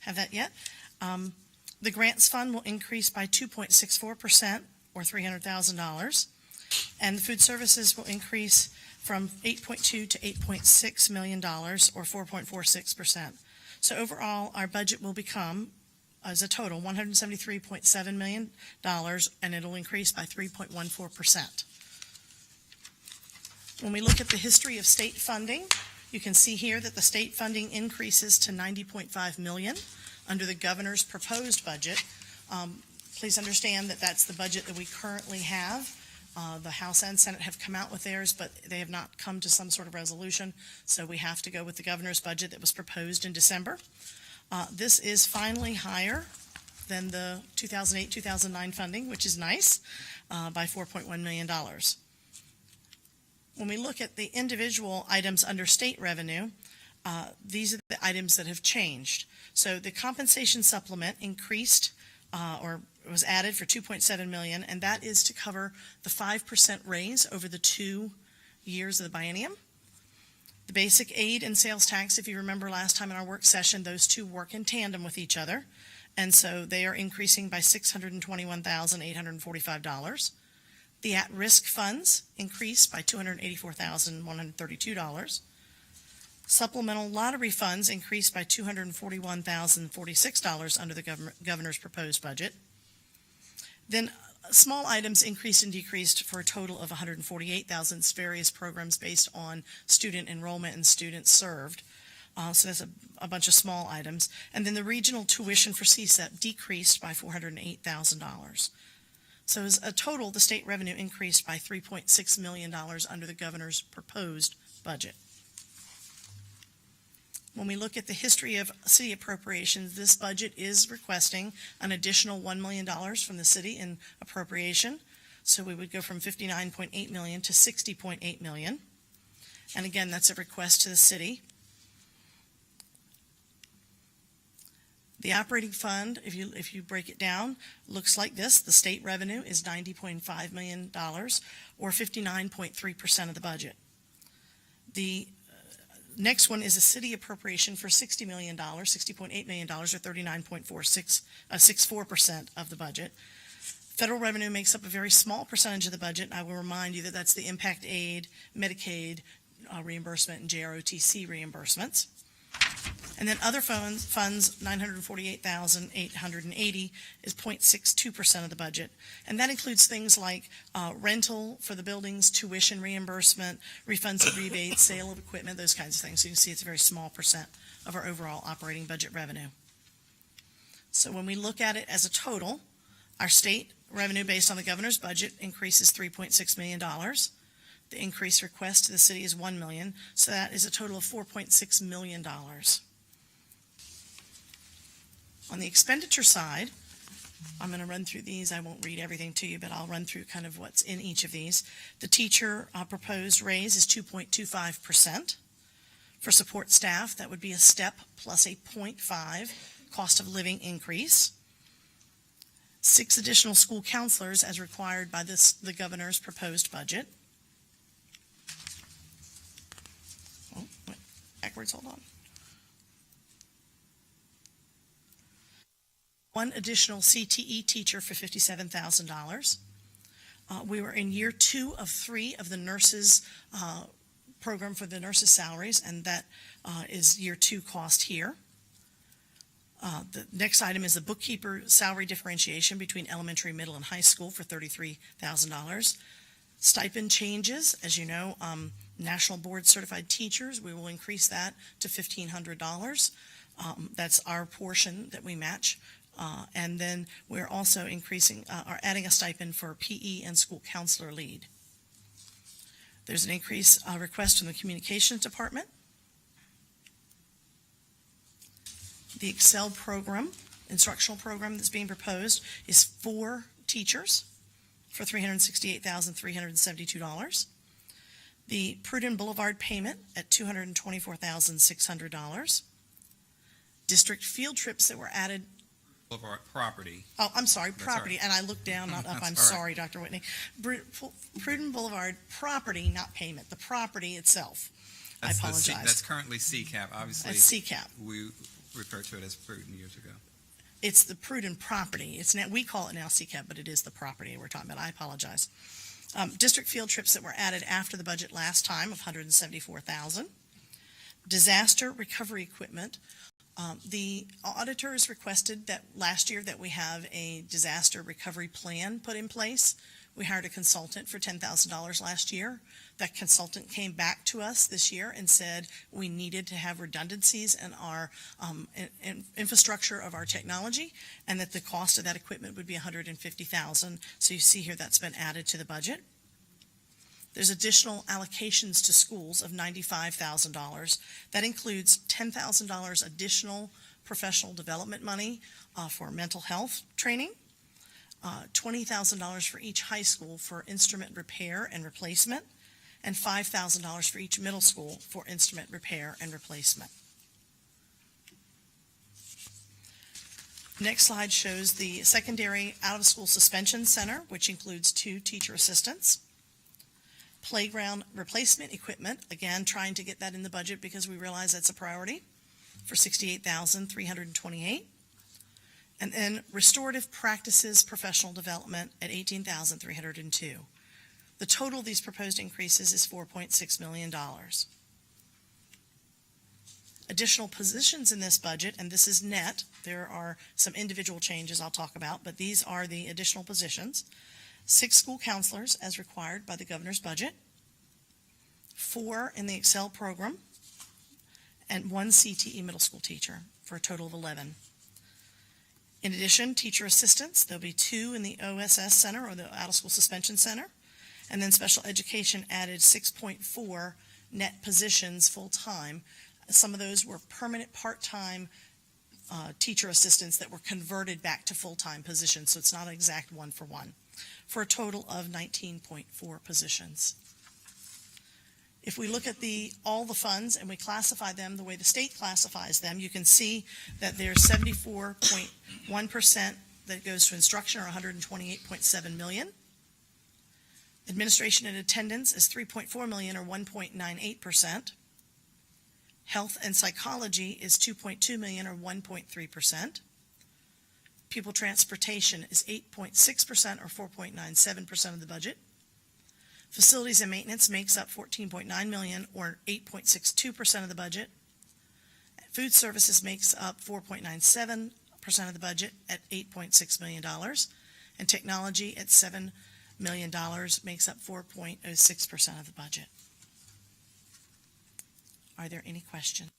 have that yet. The grants fund will increase by 2.64%, or $300,000. And the food services will increase from $8.2 to $8.6 million, or 4.46%. So overall, our budget will become, as a total, $173.7 million, and it'll increase by 3.14%. When we look at the history of state funding, you can see here that the state funding increases to $90.5 million under the governor's proposed budget. Please understand that that's the budget that we currently have. The House and Senate have come out with theirs, but they have not come to some sort of resolution, so we have to go with the governor's budget that was proposed in December. This is finally higher than the 2008-2009 funding, which is nice, by $4.1 million. When we look at the individual items under state revenue, these are the items that have changed. So the compensation supplement increased, or was added for $2.7 million, and that is to cover the 5% raise over the 2 years of the biennium. The basic aid and sales tax, if you remember last time in our work session, those two work in tandem with each other, and so they are increasing by $621,845. The at-risk funds increased by $284,132. Supplemental lottery funds increased by $241,046 under the governor's proposed budget. Then small items increased and decreased for a total of $148,000, various programs based on student enrollment and students served. So that's a bunch of small items. And then the regional tuition for CSEP decreased by $408,000. So as a total, the state revenue increased by $3.6 million under the governor's proposed budget. When we look at the history of city appropriations, this budget is requesting an additional $1 million from the city in appropriation. So we would go from $59.8 million to $60.8 million. And again, that's a request to the city. The operating fund, if you break it down, looks like this. The state revenue is $90.5 million, or 59.3% of the budget. The Next one is a city appropriation for $60 million, $60.8 million, or 39.64% of the budget. Federal revenue makes up a very small percentage of the budget. I will remind you that that's the impact aid, Medicaid reimbursement, and JROTC reimbursements. And then other funds, $948,880 is 0.62% of the budget. And that includes things like rental for the buildings, tuition reimbursement, refunds of rebates, sale of equipment, those kinds of things. So you can see it's a very small percent of our overall operating budget revenue. So when we look at it as a total, our state revenue based on the governor's budget increases $3.6 million. The increase request to the city is $1 million, so that is a total of $4.6 million. On the expenditure side, I'm going to run through these. I won't read everything to you, but I'll run through kind of what's in each of these. The teacher proposed raise is 2.25%. For support staff, that would be a step plus a 0.5 cost of living increase. 6 additional school counselors as required by the governor's proposed budget. Oh, wait, backwards, hold on. 1 additional CTE teacher for $57,000. We were in year 2 of 3 of the nurses program for the nurses' salaries, and that is year 2 cost here. The next item is the bookkeeper salary differentiation between elementary, middle, and high school for $33,000. Stipend changes, as you know, national board certified teachers, we will increase that to $1,500. That's our portion that we match. And then we're also increasing, or adding a stipend for PE and school counselor lead. There's an increase request from the communications department. The Excel program, instructional program that's being proposed is 4 teachers for $368,372. The Pruden Boulevard payment at $224,600. District field trips that were added. Boulevard property. Oh, I'm sorry, That's property, all and I looked down, not up. I'm That's all right. sorry, Dr. Whitney. Pruden Boulevard property, not payment, the property itself. I apologize. That's currently CCAP, obviously. That's CCAP. We referred to it as Pruden years ago. It's the Pruden property. It's now, we call it now CCAP, but it is the property we're talking about. I apologize. District field trips that were added after the budget last time of $174,000. Disaster recovery equipment. The auditors requested that last year that we have a disaster recovery plan put in place. We hired a consultant for $10,000 last year. That consultant came back to us this year and said we needed to have redundancies in our infrastructure of our technology, and that the cost of that equipment would be $150,000. So you see here that's been added to the budget. There's additional allocations to schools of $95,000. That includes $10,000 additional professional development money for mental health training, $20,000 for each high school for instrument repair and replacement, and $5,000 for each middle school for instrument repair and replacement. Next slide shows the secondary out-of-school suspension center, which includes 2 teacher assistants. Playground replacement equipment, again, trying to get that in the budget because we realize that's a priority, for $68,328. And then restorative practices professional development at $18,302. The total of these proposed increases is $4.6 million. Additional positions in this budget, and this is net, there are some individual changes I'll talk about, but these are the additional positions. 6 school counselors as required by the governor's budget, 4 in the Excel program, and 1 CTE middle school teacher for a total of 11. In addition, teacher assistants, there'll be 2 in the OSS center, or the out-of-school suspension center, and then special education added 6.4 net positions full-time. Some of those were permanent part-time teacher assistants that were converted back to full-time positions, so it's not an exact 1-for-1, for a total of 19.4 positions. If we look at all the funds and we classify them the way the state classifies them, you can see that there's 74.1% that goes to instruction, or $128.7 million. Administration and attendance is $3.4 million, or 1.98%. Health and psychology is $2.2 million, or 1.3%. Pupil transportation is 8.6%, or 4.97% of the budget. Facilities and maintenance makes up $14.9 million, or 8.62% of the budget. Food services makes up 4.97% of the budget at $8.6 million. And technology at $7 million makes up 4.06% of the budget. Are there any questions?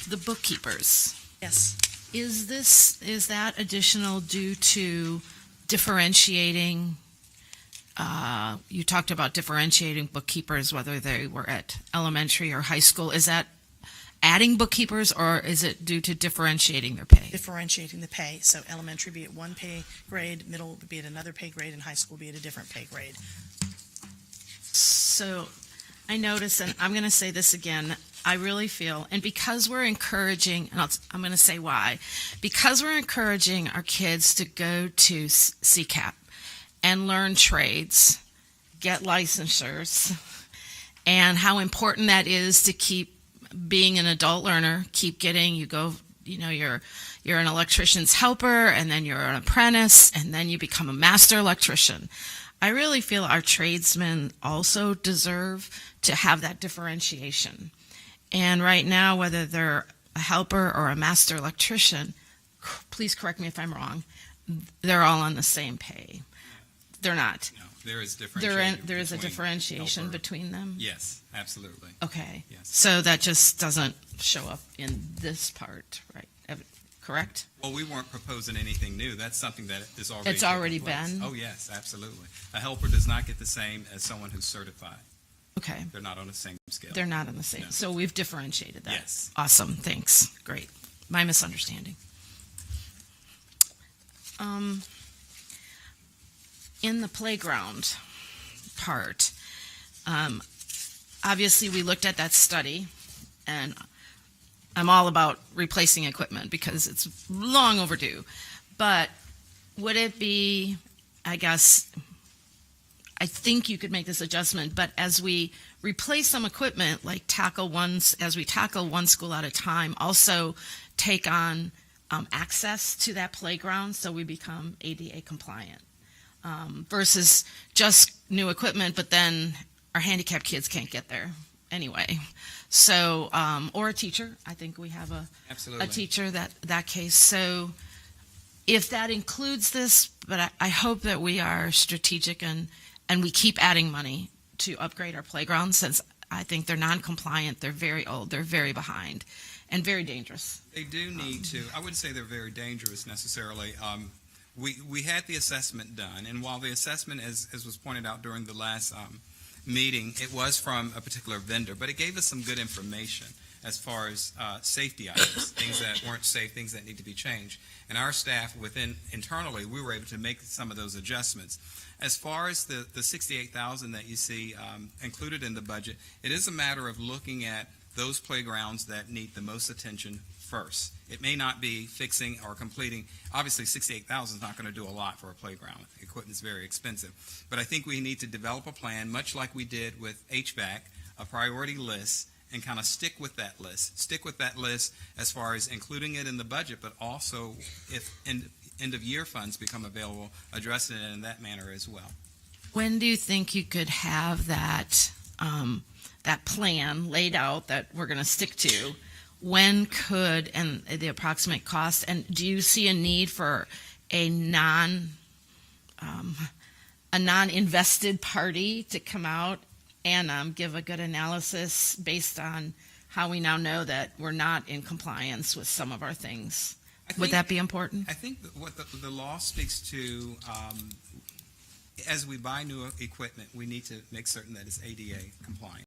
The bookkeepers. Yes. Is that additional due to differentiating? You talked about differentiating bookkeepers, whether they were at elementary or high school. Is that adding bookkeepers, or is it due to differentiating their pay? Differentiating the pay. So elementary be at one pay grade, middle would be at another pay grade, and high school be at a different pay grade. So I notice, and I'm going to say this again, I really feel, and because we're encouraging, and I'm going to say why, because we're encouraging our kids to go to CCAP and learn trades, get licensures, and how important that is to keep being an adult learner, keep getting, you're an electrician's helper, and then you're an apprentice, and then you become a master electrician. I really feel our tradesmen also deserve to have that differentiation. And right now, whether they're a helper or a master electrician, please correct me if I'm wrong, they're all on the same pay. They're not. No, there is differentiation. There is a differentiation between them? Yes, absolutely. Okay. Yes. So that just doesn't show up in this part, right? Correct? Well, we weren't proposing anything new. That's something that is already It's already taking place. been? Oh, yes, absolutely. A helper does not get the same as someone who's certified. Okay. They're not on the same scale. They're not on the same. No. So we've differentiated that. Yes. Awesome. Thanks. Great. My misunderstanding. In the playground part, obviously we looked at that study, and I'm all about replacing equipment because it's long overdue. But would it be, I guess, I think you could make this adjustment, but as we replace some equipment, like as we tackle one school at a time, also take on access to that playground so we become ADA compliant, versus just new equipment, but then our handicapped kids can't get there anyway. So, or a teacher. I think we have a teacher that case. So if that includes this, but I hope that we are strategic and we keep adding money to upgrade our playgrounds, since I think they're non-compliant, they're very old, they're very behind, and very dangerous. They do need to. I wouldn't say they're very dangerous necessarily. We had the assessment done, and while the assessment, as was pointed out during the last meeting, it was from a particular vendor, but it gave us some good information as far as safety items, things that weren't safe, things that need to be changed. And our staff internally, we were able to make some of those adjustments. As far as the $68,000 that you see included in the budget, it is a matter of looking at those playgrounds that need the most attention first. It may not be fixing or completing. Obviously, $68,000 is not going to do a lot for a playground. Equipment is very expensive. But I think we need to develop a plan, much like we did with HVAC, a priority list, and kind of stick with that list. Stick with that list as far as including it in the budget, but also if end-of-year funds become available, addressing it in that manner as well. When do you think you could have that that plan laid out that we're going to stick to? When could, and the approximate cost, and do you see a need for a non-invested party to come out and give a good analysis based on how we now know that we're not in compliance with some of our things? Would that be important? I think that what the law speaks to, as we buy new equipment, we need to make certain that it's ADA compliant.